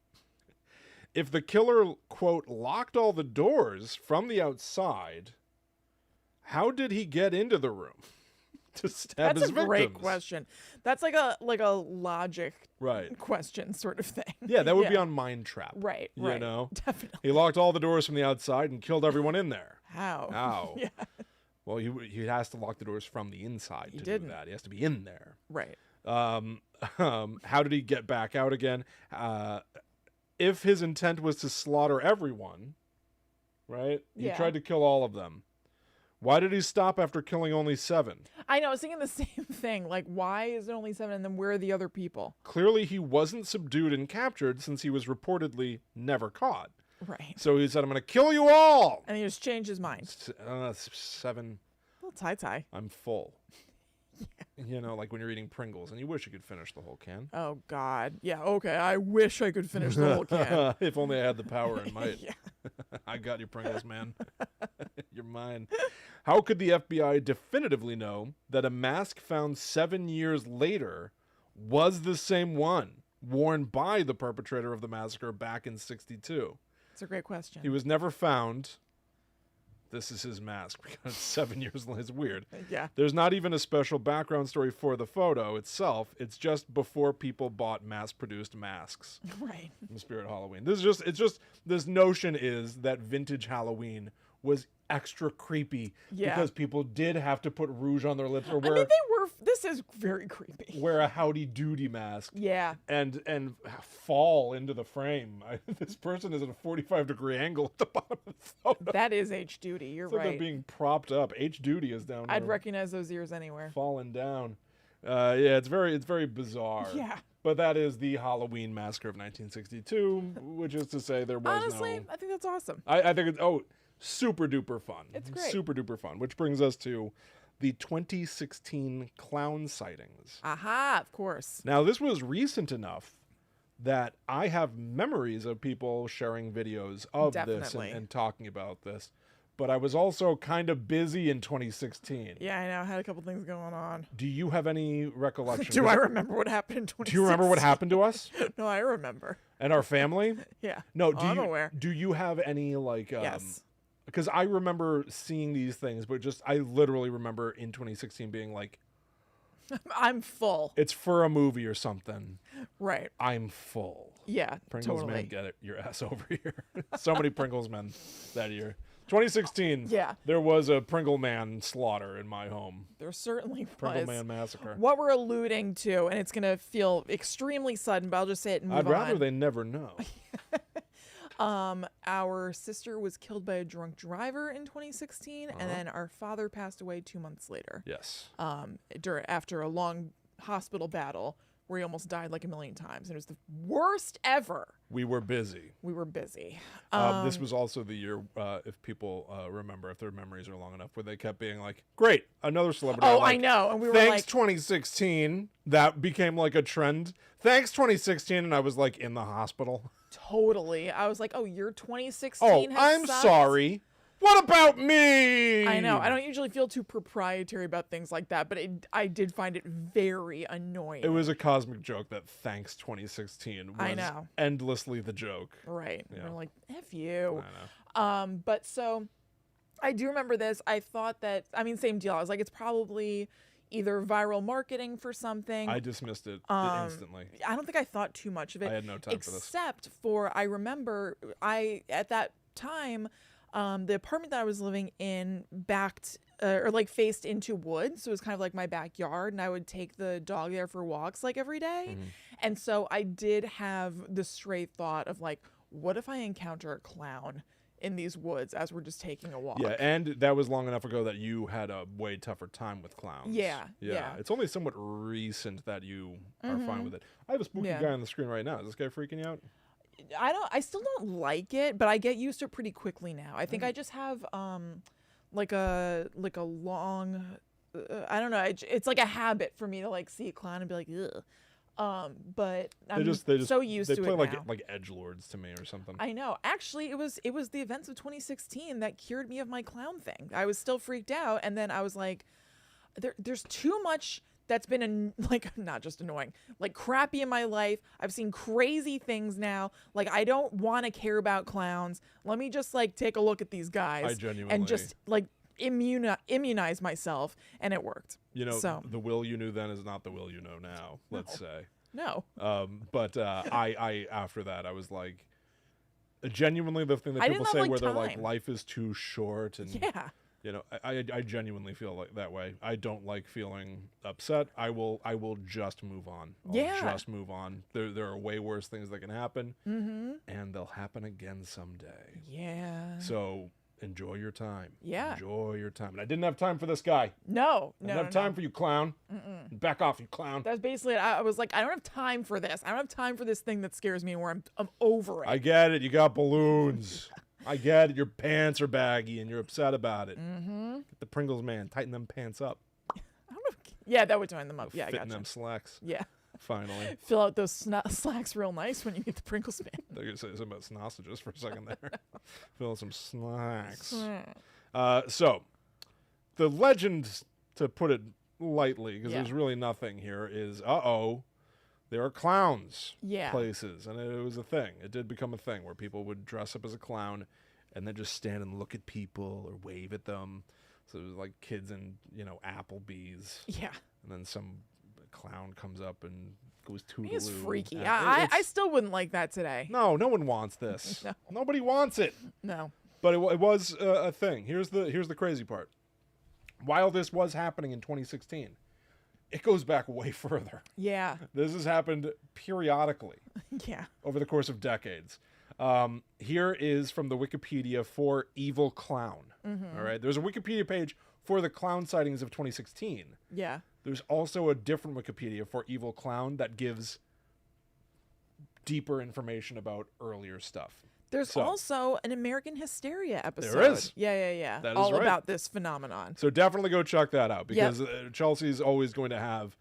If the killer, quote, locked all the doors from the outside, how did he get into the room? to stab
That's
his
a
victims?
great question. That's like a logic
Right.
question sort of thing.
Yeah, that would be on Mind Trap.
Right.
You
Right.
know?
Definitely.
He locked all the doors from the outside and killed everyone in there.
How?
How?
Yeah.
Well, he has to lock the doors from the inside to
didn't.
do that. He has to be in there.
Right.
How did he get back out again? If his intent was to slaughter everyone, right? He
Yeah.
tried to kill all of them. Why did he stop after killing only 7?
I know. I was thinking the same thing. Like, why is it only 7, and then where are the other people?
Clearly, he wasn't subdued and captured since he was reportedly never caught.
Right.
So he said, I'm going to kill you all.
And he just changed his mind.
7.
A little tie.
I'm full. You know, like when you're eating Pringles and you wish you could finish the whole can.
Oh, God. Yeah, okay. I wish I could finish the whole can.
If only I had the power and might.
Yeah.
I got you, Pringles, man. You're mine. How could the FBI definitively know that a mask found 7 years later was the same one worn by the perpetrator of the massacre back in 62?
It's a great question.
He was never found. This is his mask because 7 years later. It's weird.
Yeah.
There's not even a special background story for the photo itself. It's just before people bought mass-produced masks.
Right.
In the spirit of Halloween. This notion is that vintage Halloween was extra creepy because people did have to put rouge on their lips or wear
this is very creepy.
wear a Howdy Doody mask.
Yeah.
And fall into the frame. This person is at a 45-degree angle at the bottom of the photo.
That is H. Duty. You're
It's like
right.
they're being propped up. H. Duty is down
I'd
there,
recognize those ears anywhere.
falling down. Yeah, it's very bizarre.
Yeah.
But that is the Halloween massacre of 1962, which is to say there was
Honestly, I think that's awesome.
I think it's super duper fun.
It's great.
Super duper fun. Which brings us to the 2016 clown sightings.
Aha, of course.
Now, this was recent enough that I have memories of people sharing videos of this
Definitely.
and talking about this. But I was also kind of busy in 2016.
Yeah, I know. I had a couple things going on.
Do you have any recollection?
Do I remember what happened in 2016?
Do you remember what happened to us
No, I remember.
and our family?
Yeah.
No,
I'm aware.
Do you have any like
Yes.
Because I remember seeing these things, but I literally remember in 2016 being like,
I'm full.
it's for a movie or something.
Right.
I'm full.
Yeah,
Pringles
totally.
man, get it, your ass over here. So many Pringles men that year. 2016.
Yeah.
There was a Pringle man slaughter in my home.
There certainly
Pringle
was.
man massacre.
What we're alluding to, and it's going to feel extremely sudden, but I'll just say it and move
I'd rather
on.
they never know.
Our sister was killed by a drunk driver in 2016, and then our father passed away 2 months later.
Yes.
After a long hospital battle where he almost died like a million times. And it was the worst ever.
We were busy.
We were busy.
This was also the year, if people remember, if their memories are long enough, where they kept being like, great, another celebrity.
Oh,
like,
I know. And we were
thanks
like,
2016. That became like a trend. Thanks 2016. And I was like in the hospital.
totally. I was like, oh, you're 2016.
Oh,
has
I'm
sucked?
sorry. What about me?
I know. I don't usually feel too proprietary about things like that, but I did find it very annoying.
It was a cosmic joke that thanks 2016 was
I know.
endlessly the joke.
Right.
Yeah.
We're like, F you.
I know.
But so I do remember this. I thought that, I mean, same deal. I was like, it's probably either viral marketing for something.
I dismissed it instantly.
I don't think I thought too much of it.
I had no time for this.
Except for, I remember at that time, the apartment that I was living in backed or like faced into woods. So it was kind of like my backyard, and I would take the dog there for walks like every day.
Mm-hmm.
And so I did have the stray thought of like, what if I encounter a clown in these woods as we're just taking a walk?
Yeah, and that was long enough ago that you had a way tougher time with clowns.
Yeah.
It's only somewhat recent that you are fine with it. I have a spooky
Yeah.
guy on the screen right now. Is this guy freaking you out?
I still don't like it, but I get used to it pretty quickly now. I think I just have like a long I don't know, it's like a habit for me to like see a clown and be like, ugh. But I'm
They just
so used to
They play
it now.
like edgelords to me or something.
I know. Actually, it was the events of 2016 that cured me of my clown thing. I was still freaked out, and then I was like, there's too much that's been like not just annoying, like crappy in my life. I've seen crazy things now. Like I don't want to care about clowns. Let me just like take a look at these guys
I genuinely
and just like immunize myself, and it worked.
You know,
So
the Will you knew then is not the Will you know now, let's say.
no.
But I after that, I was like, genuinely the thing that
I
people
didn't
say
have,
where they're
time.
like, life is too short. And,
Yeah.
you know, I genuinely feel like that way. I don't like feeling upset. I will just move on. I'll just move on. There are way worse things that can happen, and they'll happen again someday.
Yeah.
So enjoy your time.
Yeah.
Enjoy your time. And I didn't have time for this guy.
No.
I didn't have time for you, clown. Back off, you clown.
That's basically it. I was like, I don't have time for this. I don't have time for this thing that scares me where I'm over it.
I get it. You got balloons. I get it. Your pants are baggy and you're upset about it. Get the Pringles man. Tighten them pants up.
I don't know. Yeah, that would join them up. Yeah, I
Fit
got
in them slacks.
Yeah.
Finally.
Fill out those slacks real nice when you get the Pringles man.
They're going to say something about sausages for a second there. Fill some slacks.
Mm.
So, the legend, to put it lightly, because
Yeah.
there's really nothing here, is, there are clowns
Yeah.
places. And it was a thing. It did become a thing where people would dress up as a clown and then just stand and look at people or wave at them. So it was like kids in, Applebee's.
Yeah.
And then some clown comes up and goes toodaloo.
It's freaky.
And
I still wouldn't like that today.
No one wants this.
No.
Nobody wants it.
No.
But it was a thing. Here's the crazy part. While this was happening in 2016, it goes back way further.
Yeah.
This has happened periodically
Yeah.
over the course of decades. Here is from the Wikipedia for Evil Clown. All right. There's a Wikipedia page for the clown sightings of 2016.
Yeah.
There's also a different Wikipedia for Evil Clown that gives deeper information about earlier stuff.
There's also an American Hysteria episode.
There is.
Yeah.
That is
all
right.
about this phenomenon.
So definitely go check that out because Chelsea's always going to have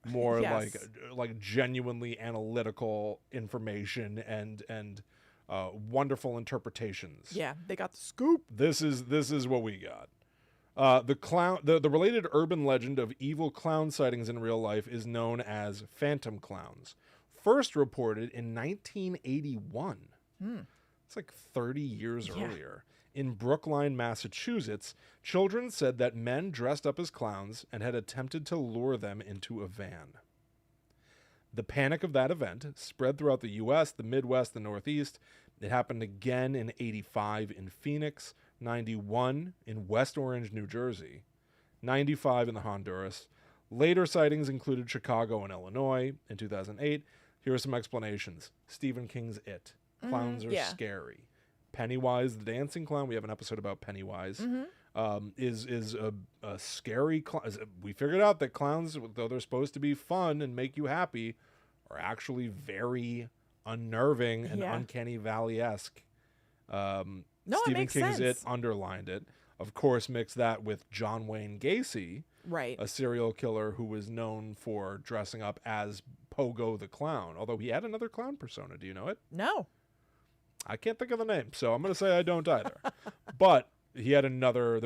more
Yes.
like genuinely analytical information and wonderful interpretations.
Yeah, they got the scoop.
This is what we got. The related urban legend of evil clown sightings in real life is known as phantom clowns. First reported in 1981. It's like 30 years earlier. In Brookline, Massachusetts, children said that men dressed up as clowns and had attempted to lure them into a van. The panic of that event spread throughout the U.S., the Midwest, the Northeast. It happened again in 85 in Phoenix, 91 in West Orange, New Jersey, 95 in the Honduras. Later sightings included Chicago and Illinois in 2008. Here are some explanations. Stephen King's It. Clowns are scary. Pennywise, the dancing clown. We have an episode about Pennywise. Is a scary clown. We figured out that clowns, though they're supposed to be fun and make you happy, are actually very unnerving and uncanny valley-esque.
No,
Stephen
it makes
King's
sense.
It underlined it. Of course, mix that with John Wayne Gacy,
Right.
a serial killer who was known for dressing up as Pogo the Clown. Although he had another clown persona. Do you know it?
No.
I can't think of the name, so I'm going to say I don't either. But he had another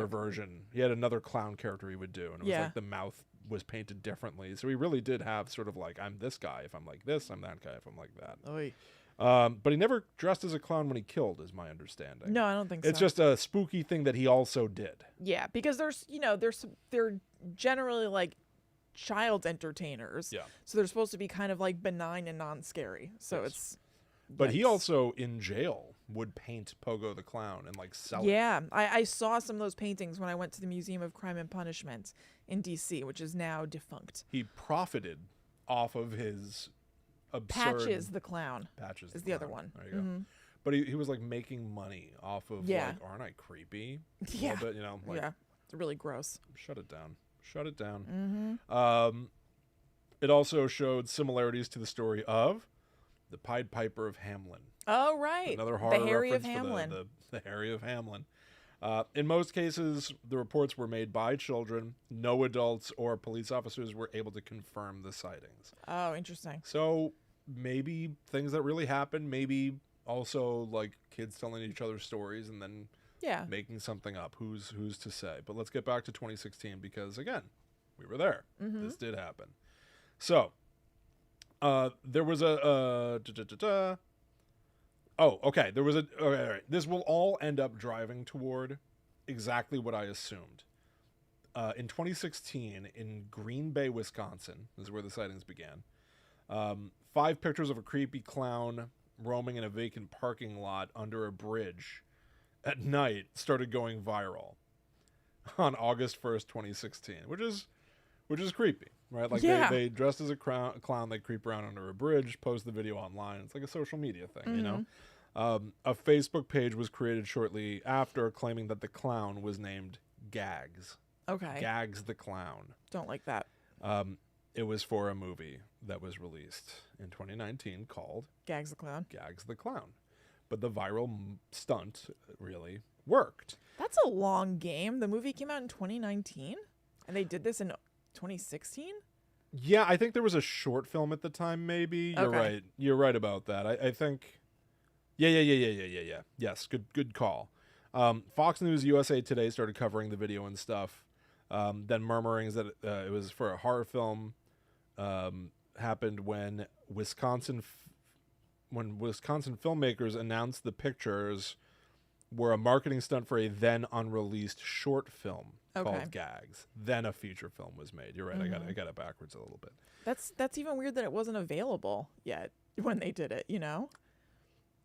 version. He had another clown character he would do. And it was like the mouth was painted differently. So he really did have sort of like, I'm this guy if I'm like this, I'm that guy if I'm like that.
Oy.
But he never dressed as a clown when he killed, is my understanding.
No, I don't think so.
It's just a spooky thing that he also did.
Yeah, because they're generally like child entertainers.
Yeah.
So they're supposed to be kind of like benign and non-scary. So
Yes.
it's
But he
yikes.
also, in jail, would paint Pogo the Clown and like sell it.
Yeah, I saw some of those paintings when I went to the Museum of Crime and Punishment in D.C., which is now defunct.
He profited off of his absurd...
Patches the Clown
Patches
is the other
Clown.
one.
There you go. But he was like making money off of
Yeah.
like, aren't I creepy? A
Yeah.
little bit, like,
Yeah, it's really gross.
shut it down. Shut it down. It also showed similarities to the story of the Pied Piper of Hamelin.
Oh, right.
Another horror
the Harry of
reference for
Hamlin.
the Harry of Hamlin. In most cases, the reports were made by children. No adults or police officers were able to confirm the sightings.
Oh, interesting.
So maybe things that really happened, maybe also like kids telling each other stories and then
Yeah.
making something up. Who's to say? But let's get back to 2016 because, again, we were there. This did happen. So there was a... Oh, okay. There was a... Okay, all right. This will all end up driving toward exactly what I assumed. In 2016, in Green Bay, Wisconsin, this is where the sightings began. 5 pictures of a creepy clown roaming in a vacant parking lot under a bridge at night started going viral on August 1st, 2016, which is creepy, right? Like
Yeah.
they dressed as a clown, they creep around under a bridge, post the video online. It's like a social media thing, you know? A Facebook page was created shortly after claiming that the clown was named Gags.
Okay.
Gags the Clown.
Don't like that.
It was for a movie that was released in 2019 called
Gags the Clown.
Gags the Clown. But the viral stunt really worked.
That's a long game. The movie came out in 2019, and they did this in 2016?
Yeah, I think there was a short film at the time, maybe. You're
Okay.
right. You're right about that. I think... Yeah. Yes, good call. Fox News USA Today started covering the video and stuff. Then murmurings that it was for a horror film happened when Wisconsin filmmakers announced the pictures were a marketing stunt for a then unreleased short film called Gags. Then a feature film was made. You're right. I got it backwards a little bit.
That's even weird that it wasn't available yet when they did it, you know?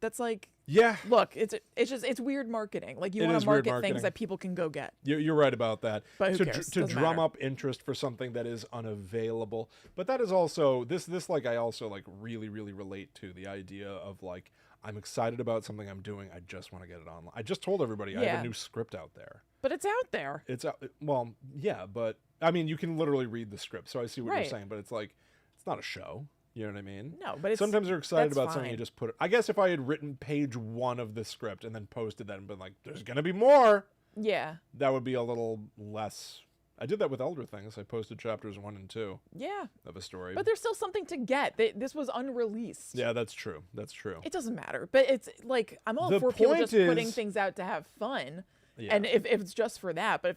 That's like,
Yeah,
look, it's weird marketing. Like, you
It
want
is
to
weird
market
marketing.
things that people can go get.
you're right about that.
But who
to
cares?
to
Doesn't
drum
matter.
up interest for something that is unavailable. But that is also this like I also like really relate to the idea of like I'm excited about something I'm doing. I just want to get it online. I just told everybody I have
Yeah.
a new script out there.
But it's out there.
It's well, yeah, but I mean, you can literally read the script, so I see what
Right.
you're saying. But it's like it's not a show. You know what I mean?
No, but it's
Sometimes you're excited
that's
about something, you
fine.
just put it. I guess if I had written page 1 of the script and then posted that and been like, "There's gonna be more,"
Yeah.
that would be a little less. I did that with Elder Things. I posted chapters 1 and 2
Yeah.
of a story.
But there's still something to get. This was unreleased.
Yeah, that's true. That's true.
It doesn't matter. But it's like, I'm all
The
for people
point
just putting
is-
things out to have fun.
Yeah.
And if it's just for that. But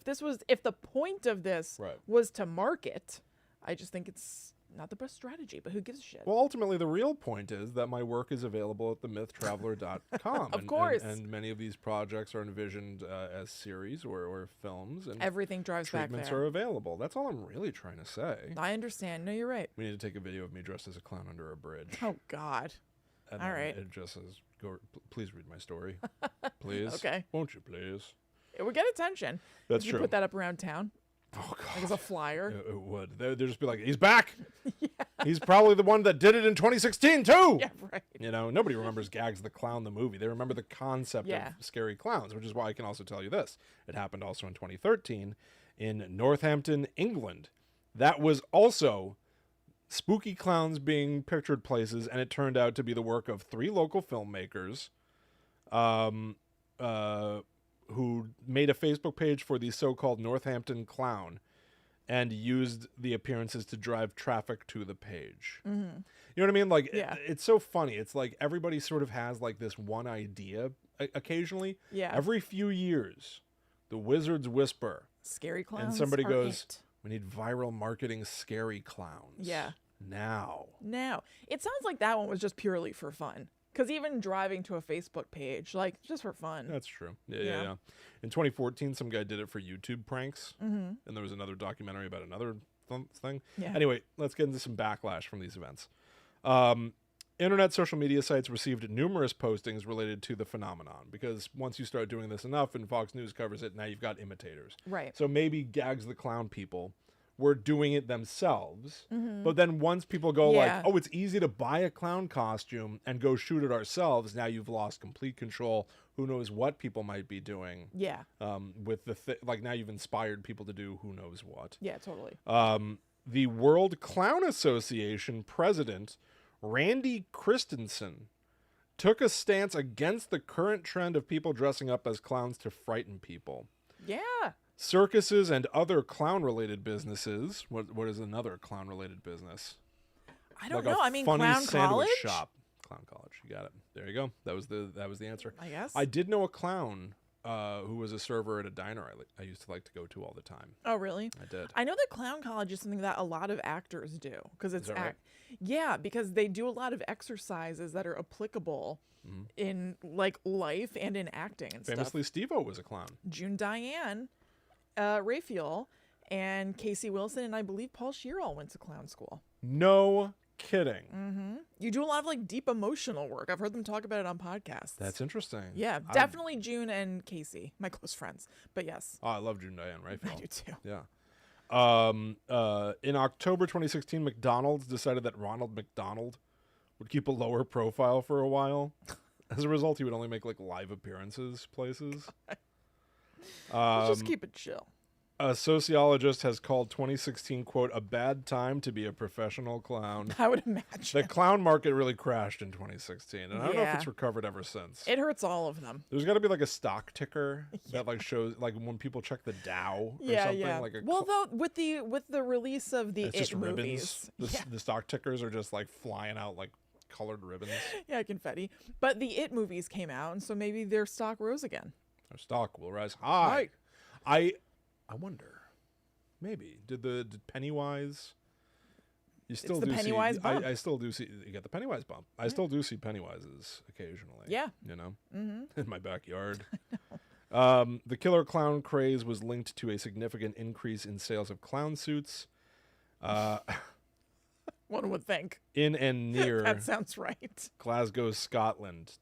if the point of this
Right.
was to market, I just think it's not the best strategy. But who gives a shit?
Well, ultimately, the real point is that my work is available at themythtraveler.com.
Of course.
And many of these projects are envisioned as series or films, and
Everything drives back
treatments
there.
are available. That's all I'm really trying to say.
I understand. No, you're right.
We need to take a video of me dressed as a clown under a bridge.
Oh, God.
And
all
then
right.
It just says, please read my story. Please.
Okay.
Won't you please?
It would get attention.
That's
if you
true.
put that up around town,
Oh, God.
like as a flyer.
It would. They'd just be like, he's back. He's probably the one that did it in 2016 too.
Yeah, right.
You know, nobody remembers Gags the Clown, the movie. They remember the concept
Yeah.
of scary clowns, which is why I can also tell you this. It happened also in 2013 in Northampton, England. That was also spooky clowns being pictured places, and it turned out to be the work of 3 local filmmakers who made a Facebook page for the so-called Northampton Clown and used the appearances to drive traffic to the page. You know what I mean? Like,
Yeah.
it's so funny. It's like everybody sort of has like this one idea occasionally.
Yeah.
Every few years, the wizards whisper,
Scary clowns.
and somebody
are
goes,
it.
we need viral marketing scary clowns.
Yeah.
Now.
Now, it sounds like that one was just purely for fun. Because even driving to a Facebook page, like, just for fun.
That's true.
Yeah.
Yeah. In 2014, some guy did it for YouTube pranks. And there was another documentary about another thing.
Yeah.
Anyway, let's get into some backlash from these events. Internet social media sites received numerous postings related to the phenomenon because once you start doing this enough and Fox News covers it, now you've got imitators.
Right.
So maybe Gags the Clown people were doing it themselves. But then once people go
Yeah.
like, oh, it's easy to buy a clown costume and go shoot it ourselves, now you've lost complete control. Who knows what people might be doing
Yeah.
with the like now you've inspired people to do who knows what.
Yeah, totally.
The World Clown Association president, Randy Christensen, took a stance against the current trend of people dressing up as clowns to frighten people.
Yeah.
Circuses and other clown-related businesses. What is another clown-related business?
I don't
Like
know.
a
I mean,
funny
Clown
sandwich
College?
shop. Clown College. You got it. There you go. That was the answer.
I guess.
I did know a clown who was a server at a diner I used to like to go to all the time.
Oh, really?
I did.
I know that clown college is something that a lot of actors do because it's
that right?
Yeah, because they do a lot of exercises that are applicable in like life and in acting and
Famously,
stuff.
Steve-O was a clown.
June Diane, Raphael, and Casey Wilson, and I believe Paul Scheer all went to clown school.
No kidding.
You do a lot of like deep emotional work. I've heard them talk about it on podcasts.
That's interesting.
Yeah, definitely June and Casey, my close friends. But yes.
Oh, I love June Diane Raphael.
I do too.
Yeah. In October 2016, McDonald's decided that Ronald McDonald would keep a lower profile for a while. As a result, he would only make like live appearances places.
Just keep it chill.
A sociologist has called 2016, quote, a bad time to be a professional clown.
I would imagine.
The clown market really crashed in 2016, and I don't know if
Yeah.
it's recovered ever since.
It hurts all of them.
There's got to be like a stock ticker that like shows like when people check the Dow or something. Like
though with the release of the
it's just
It
ribbons.
movies,
The stock tickers are just like flying out like colored ribbons.
yeah, confetti. But the It movies came out, and so maybe their stock rose again.
Our stock will rise high. I wonder. Maybe did Pennywise? You still
the
do
Pennywise
see.
bump.
I still do see. You get the Pennywise bump. I still do see Pennywises occasionally.
Yeah.
You know, in my backyard. The killer clown craze was linked to a significant increase in sales of clown suits.
One would think.
In and near
That sounds right.
Glasgow, Scotland.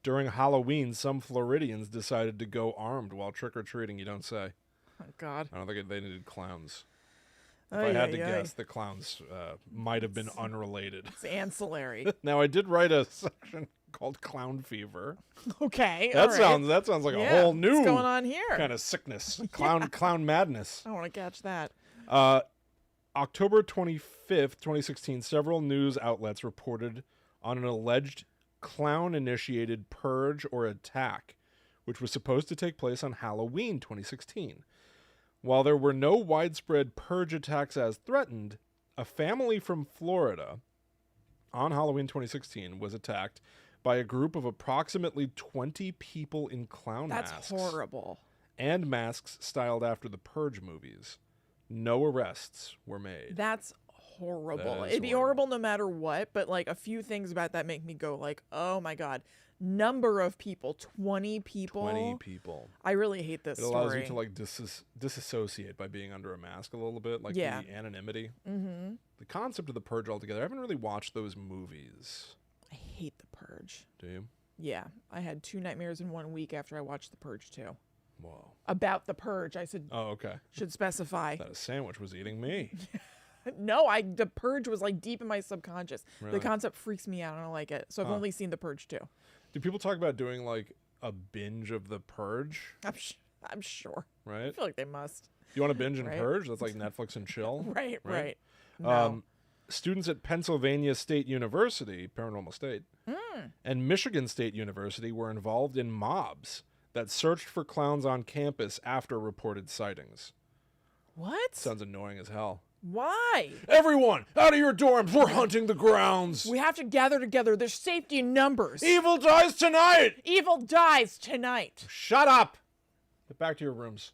During Halloween, some Floridians decided to go armed while trick-or-treating, you don't say.
Oh God.
I don't think they needed clowns. If I had to guess, the clowns might have been unrelated.
It's ancillary.
Now, I did write a section called Clown Fever.
Okay.
That
all right.
sounds like
Yeah,
a whole new
what's going on here?
kind of sickness. Clown madness.
I want to catch that.
October 25th, 2016, several news outlets reported on an alleged clown-initiated purge or attack, which was supposed to take place on Halloween 2016. While there were no widespread purge attacks as threatened, a family from Florida on Halloween 2016 was attacked by a group of approximately 20 people in clown masks.
That's horrible.
And masks styled after the Purge movies. No arrests were made.
That's horrible.
That is
It'd be horrible no matter what, but like a few things about that make me go like, oh my God. Number of people, 20 people.
20 people.
I really hate this story.
It allows you to like disassociate by being under a mask a little bit, like the anonymity. Mm-hmm. The concept of the Purge altogether. I haven't really watched those movies.
I hate the Purge.
Do you?
Yeah, I had 2 nightmares in 1 week after I watched the Purge 2.
Whoa.
About the Purge, I said.
Oh, okay.
Should specify.
That sandwich was eating me.
No, the Purge was like deep in my subconscious.
Really?
The concept freaks me out. I don't like it. So I've only seen the Purge 2.
Do people talk about doing like a binge of the Purge?
I'm sure.
Right?
I feel like they must.
You want to binge and
Right?
Purge? That's like Netflix and chill.
Right. No.
Students at Pennsylvania State University, Paranormal State, and Michigan State University were involved in mobs that searched for clowns on campus after reported sightings.
What?
Sounds annoying as hell.
Why?
Everyone, out of your dorms. We're hunting the grounds.
We have to gather together. There's safety in numbers.
Evil dies tonight.
Evil dies tonight.
Shut up. Get back to your rooms.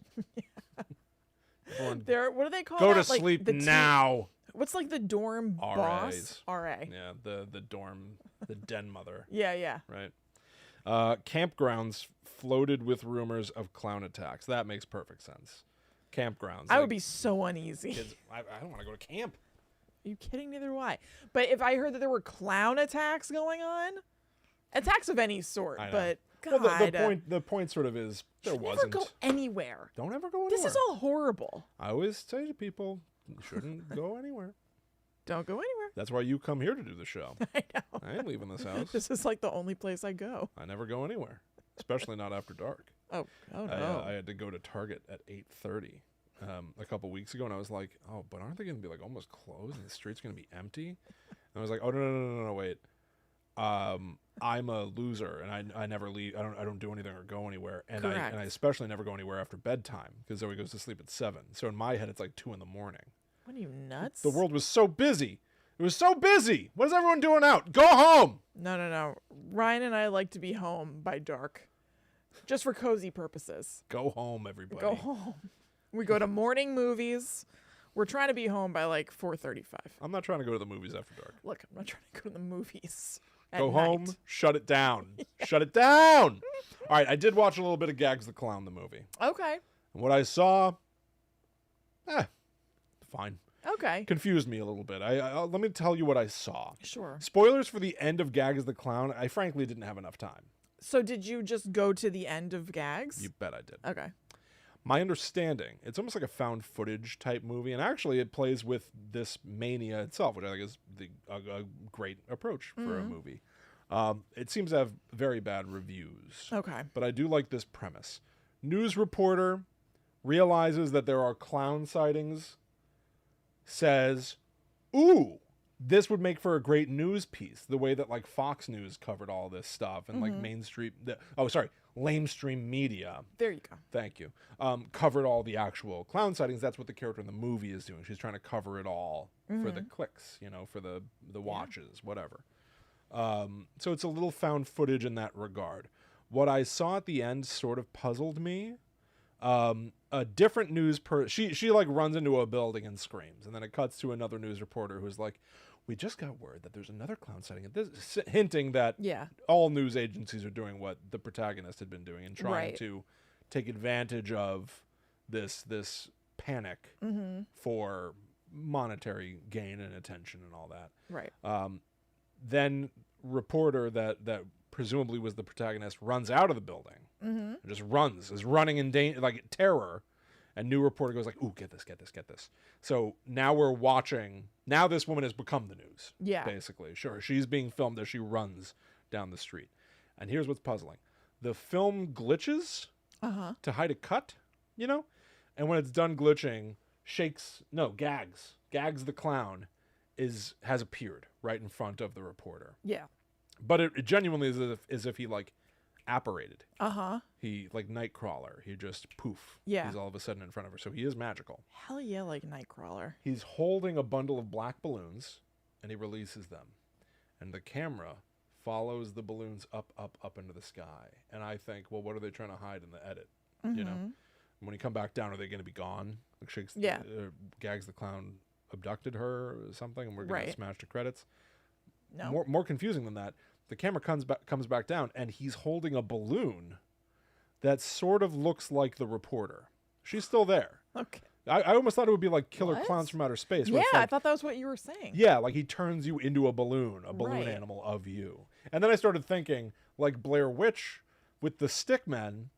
What do they call
Go
that?
to
Like,
sleep
the
now.
What's like the dorm boss? RA.
Yeah, the dorm, the den mother.
Yeah.
Right. Campgrounds floated with rumors of clown attacks. That makes perfect sense. Campgrounds.
I would be so uneasy.
Kids, I don't want to go to camp.
Are you kidding? Neither do I. But if I heard that there were clown attacks going on, attacks of any sort,
I know.
but God,
well, the point sort of is there wasn't.
Never go anywhere.
Don't ever go anywhere.
This is all horrible.
I always say to people, you shouldn't go anywhere.
Don't go anywhere.
That's why you come here to do the show.
I know.
I ain't leaving this house.
This is like the only place I go.
I never go anywhere, especially not after dark.
Oh no.
I had to go to Target at 8:30 a couple weeks ago, and I was like, oh, but aren't they going to be like almost closed and the street's going to be empty? And I was like, oh, no, wait. I'm a loser, and I never leave. I don't do anything or go anywhere, and I especially never go anywhere after bedtime because Zoe goes to sleep at 7. So in my head, it's like 2 in the morning.
What are you, nuts?
The world was so busy. It was so busy. What is everyone doing out? Go home.
No. Ryan and I like to be home by dark. Just for cozy purposes.
Go home, everybody.
Go home. We go to morning movies. We're trying to be home by like 4:35.
I'm not trying to go to the movies after dark.
Look, I'm not trying to go to the movies.
Go
at
home,
night.
shut it down. Shut it down. All right, I did watch a little bit of Gags the Clown, the movie.
Okay.
And what I saw, fine.
Okay.
Confused me a little bit. Let me tell you what I saw.
Sure.
Spoilers for the end of Gags the Clown. I frankly didn't have enough time.
So did you just go to the end of Gags?
You bet I did.
Okay.
My understanding, it's almost like a found footage type movie, and actually it plays with this mania itself, which I think is a great approach for a movie. It seems to have very bad reviews.
Okay.
But I do like this premise. News reporter realizes that there are clown sightings, says, ooh, this would make for a great news piece, the way that like Fox News covered all this stuff and like lamestream media.
There you go.
Thank you. Covered all the actual clown sightings. That's what the character in the movie is doing. She's trying to cover it all for the clicks, for the watches, whatever. So it's a little found footage in that regard. What I saw at the end sort of puzzled me. A different she like runs into a building and screams, and then it cuts to another news reporter who's like, we just got word that there's another clown sighting at this, hinting that all news agencies are doing what the protagonist had been doing and trying to take advantage of this panic for monetary gain and attention and all that.
Right.
Then reporter that presumably was the protagonist runs out of the building and just is running in like terror. And new reporter goes like, ooh, get this. So now we're watching. Now this woman has become the news.
Yeah.
Basically. Sure. She's being filmed as she runs down the street. And here's what's puzzling. The film glitches to hide a cut, And when it's done glitching, Gags. Gags the Clown has appeared right in front of the reporter.
Yeah.
But it genuinely is as if he like apparated. He like Nightcrawler. He just poof.
Yeah.
He's all of a sudden in front of her. So he is magical.
Hell yeah, like Nightcrawler.
He's holding a bundle of black balloons and he releases them. And the camera follows the balloons up into the sky. And I think, well, what are they trying to hide in the edit? And when you come back down, are they going to be gone? Like Gags the Clown abducted her or something and we're going to smash the credits?
No.
More confusing than that. The camera comes back down, and he's holding a balloon that sort of looks like the reporter. She's still there.
Okay.
I almost thought it would be like Killer
What?
Clowns from Outer Space.
Yeah,
Like,
I thought that was what you were saying.
yeah, like he turns you into a balloon
Right.
animal of you. And then I started thinking, like Blair Witch with the stick men,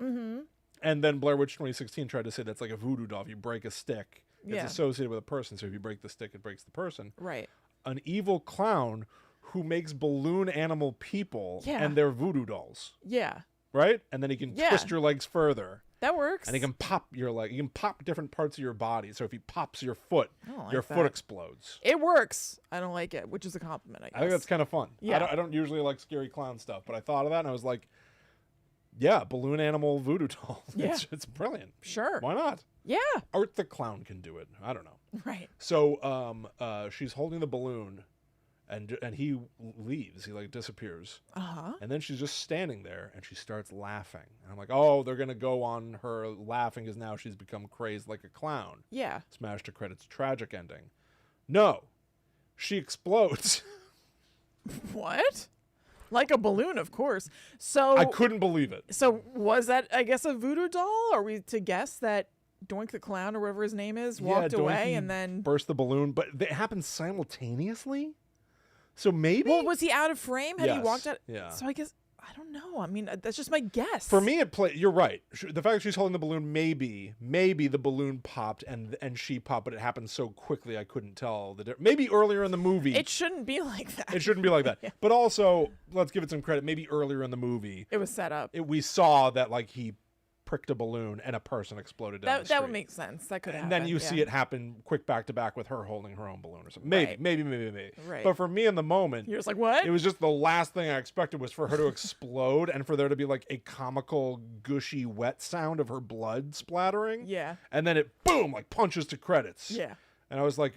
and then Blair Witch 2016 tried to say that's like a voodoo doll. If you break a stick, it's associated with a person. So if you break the stick, it breaks the person.
Right.
An evil clown who makes balloon animal people and they're voodoo dolls.
Yeah.
Right? And then he can twist your legs further.
That works.
And he can pop your leg. He can pop different parts of your body. So if he pops your foot,
like
your
that.
foot explodes.
It works. I don't like it, which is a compliment, I guess.
I think that's kind of fun.
Yeah.
I don't usually like scary clown stuff, but I thought of that and I was like, yeah, balloon animal voodoo doll.
Yeah.
It's brilliant.
Sure.
Why not?
Yeah.
Art the Clown can do it. I don't know.
Right.
So she's holding the balloon. And he leaves. He like disappears. And then she's just standing there, and she starts laughing. And I'm like, oh, they're gonna go on her laughing because now she's become crazed like a clown.
Yeah.
Smash to credits, tragic ending. No, she explodes.
What? Like a balloon, of course. So
I couldn't believe it.
So was that, I guess, a voodoo doll? Are we to guess that Doink the Clown or whatever his name is walked away
Donkey
and then
burst the balloon? But it happened simultaneously. So maybe.
Well, was he out of frame? Had he
Yes,
walked out?
yeah.
So I guess I don't know. I mean, that's just my guess.
For me, you're right. The fact that she's holding the balloon, maybe the balloon popped and she popped, but it happened so quickly I couldn't tell the difference. Maybe earlier in the movie.
It shouldn't be like that.
It shouldn't be like that. But also, let's give it some credit. Maybe earlier in the movie,
It was set up.
we saw that like he pricked a balloon and a person exploded down the street.
That would make sense. That could happen.
And then you see it happen quick back to back with her holding her own balloon or something. Maybe,
Right.
maybe.
Right.
But for me in the moment,
You're just like, what?
it was just the last thing I expected was for her to explode and for there to be like a comical, gushy, wet sound of her blood splattering.
Yeah.
And then it, boom, like punches to credits.
Yeah.
And I was like,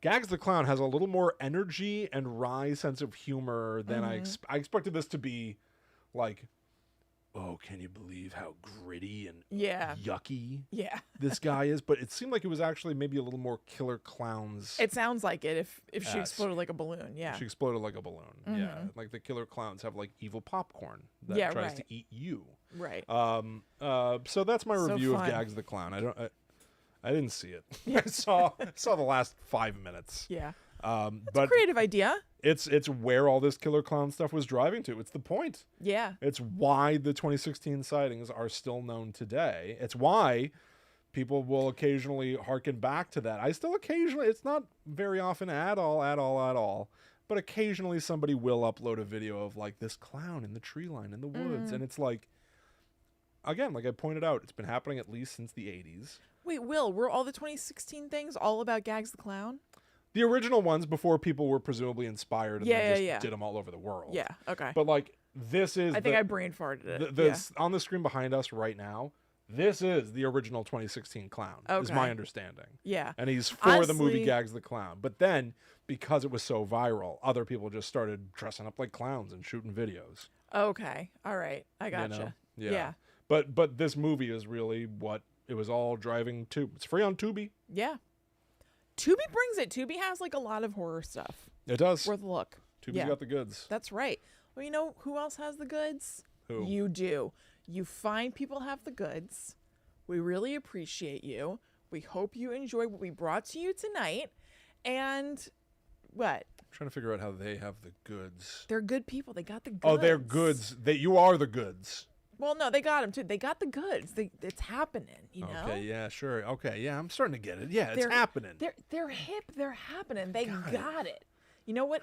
Gags the Clown has a little more energy and wry sense of humor than I expected this to be like oh, can you believe how gritty and
Yeah.
yucky
Yeah.
this guy is? But it seemed like it was actually maybe a little more Killer Clowns.
It sounds like it if she
Esque.
exploded like a balloon. Yeah.
She exploded like a balloon. Yeah, like the Killer Clowns have like evil popcorn that
Yeah,
tries to
right.
eat you.
Right.
So that's my
So
review
fun.
of Gags the Clown. I didn't see it. I saw the last 5 minutes.
Yeah.
But
Creative idea.
it's where all this Killer Clown stuff was driving to. It's the point.
Yeah.
It's why the 2016 sightings are still known today. It's why people will occasionally harken back to that. I still occasionally, it's not very often at all, but occasionally somebody will upload a video of like this clown in the tree line in the woods. And it's like, again, like I pointed out, it's been happening at least since the 80s.
Wait, Will, were all the 2016 things all about Gags the Clown?
The original ones before people were presumably inspired and
Yeah,
they
yeah,
just did them all over the world.
Yeah. Okay.
But like this is
I think I brain farted it.
the
Yeah.
on the screen behind us right now. This is the original 2016 clown. Is
Okay.
my understanding.
Yeah.
And he's for the movie
Honestly-
Gags the Clown. But then because it was so viral, other people just started dressing up like clowns and shooting videos.
Okay. All right. I
You
gotcha.
know?
Yeah.
But this movie is really what it was all driving to. It's free on Tubi.
Yeah. Tubi brings it. Tubi has like a lot of horror stuff.
It does.
Worth a look.
Tubi's
yeah.
got the goods.
That's right. Well, you know who else has the goods?
Who?
You do. You find people have the goods. We really appreciate you. We hope you enjoy what we brought to you tonight. And what?
I'm trying to figure out how they have the goods.
They're good people. They got the goods.
Oh, they're goods. You are the goods.
Well, no, they got them too. They got the goods. It's happening, you know?
Okay, yeah, sure. Okay, yeah, I'm starting to get it. Yeah, it's
They're-
happening.
They're hip. They're happening. They got it. You know what?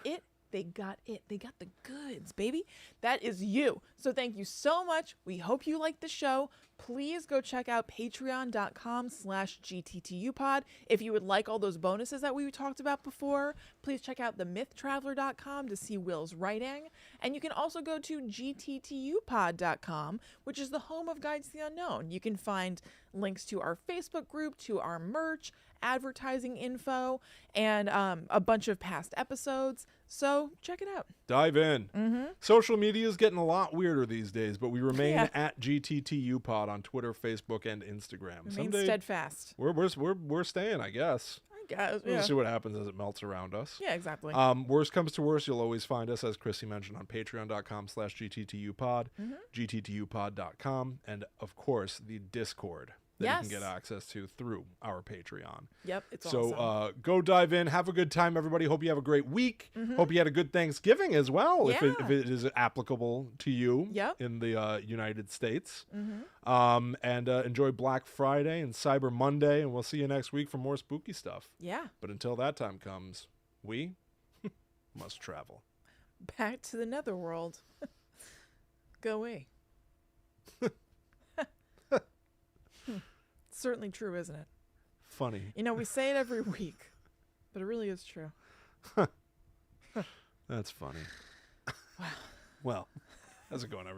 They got it. They got the goods, baby. That is you. So thank you so much. We hope you like the show. Please go check out patreon.com/GTTUpod. If you would like all those bonuses that we talked about before, please check out themythtraveler.com to see Will's writing. And you can also go to gttupod.com, which is the home of Guides to the Unknown. You can find links to our Facebook group, to our merch, advertising info, and a bunch of past episodes. So check it out.
Dive in. Social media is getting a lot weirder these days, but we remain
Yeah.
at GTTUpod on Twitter, Facebook, and Instagram.
Remain steadfast.
we're staying, I guess.
I guess.
We'll
Yeah.
see what happens as it melts around us.
Yeah, exactly.
Worst comes to worst, you'll always find us, as Chrissy mentioned, on patreon.com/GTTUpod, GTTUpod.com, and of course the Discord that you
Yes.
can get access to through our Patreon.
Yep, it's
So
awesome.
go dive in. Have a good time, everybody. Hope you have a great week. Hope you had a good Thanksgiving as well, if
Yeah.
it is applicable to you
Yep.
in the United States. And enjoy Black Friday and Cyber Monday, and we'll see you next week for more spooky stuff.
Yeah.
But until that time comes, we must travel.
Back to the netherworld. Go away. It's certainly true, isn't it?
Funny.
You know, we say it every week, but it really is true.
That's funny. Well, how's it going, everybody?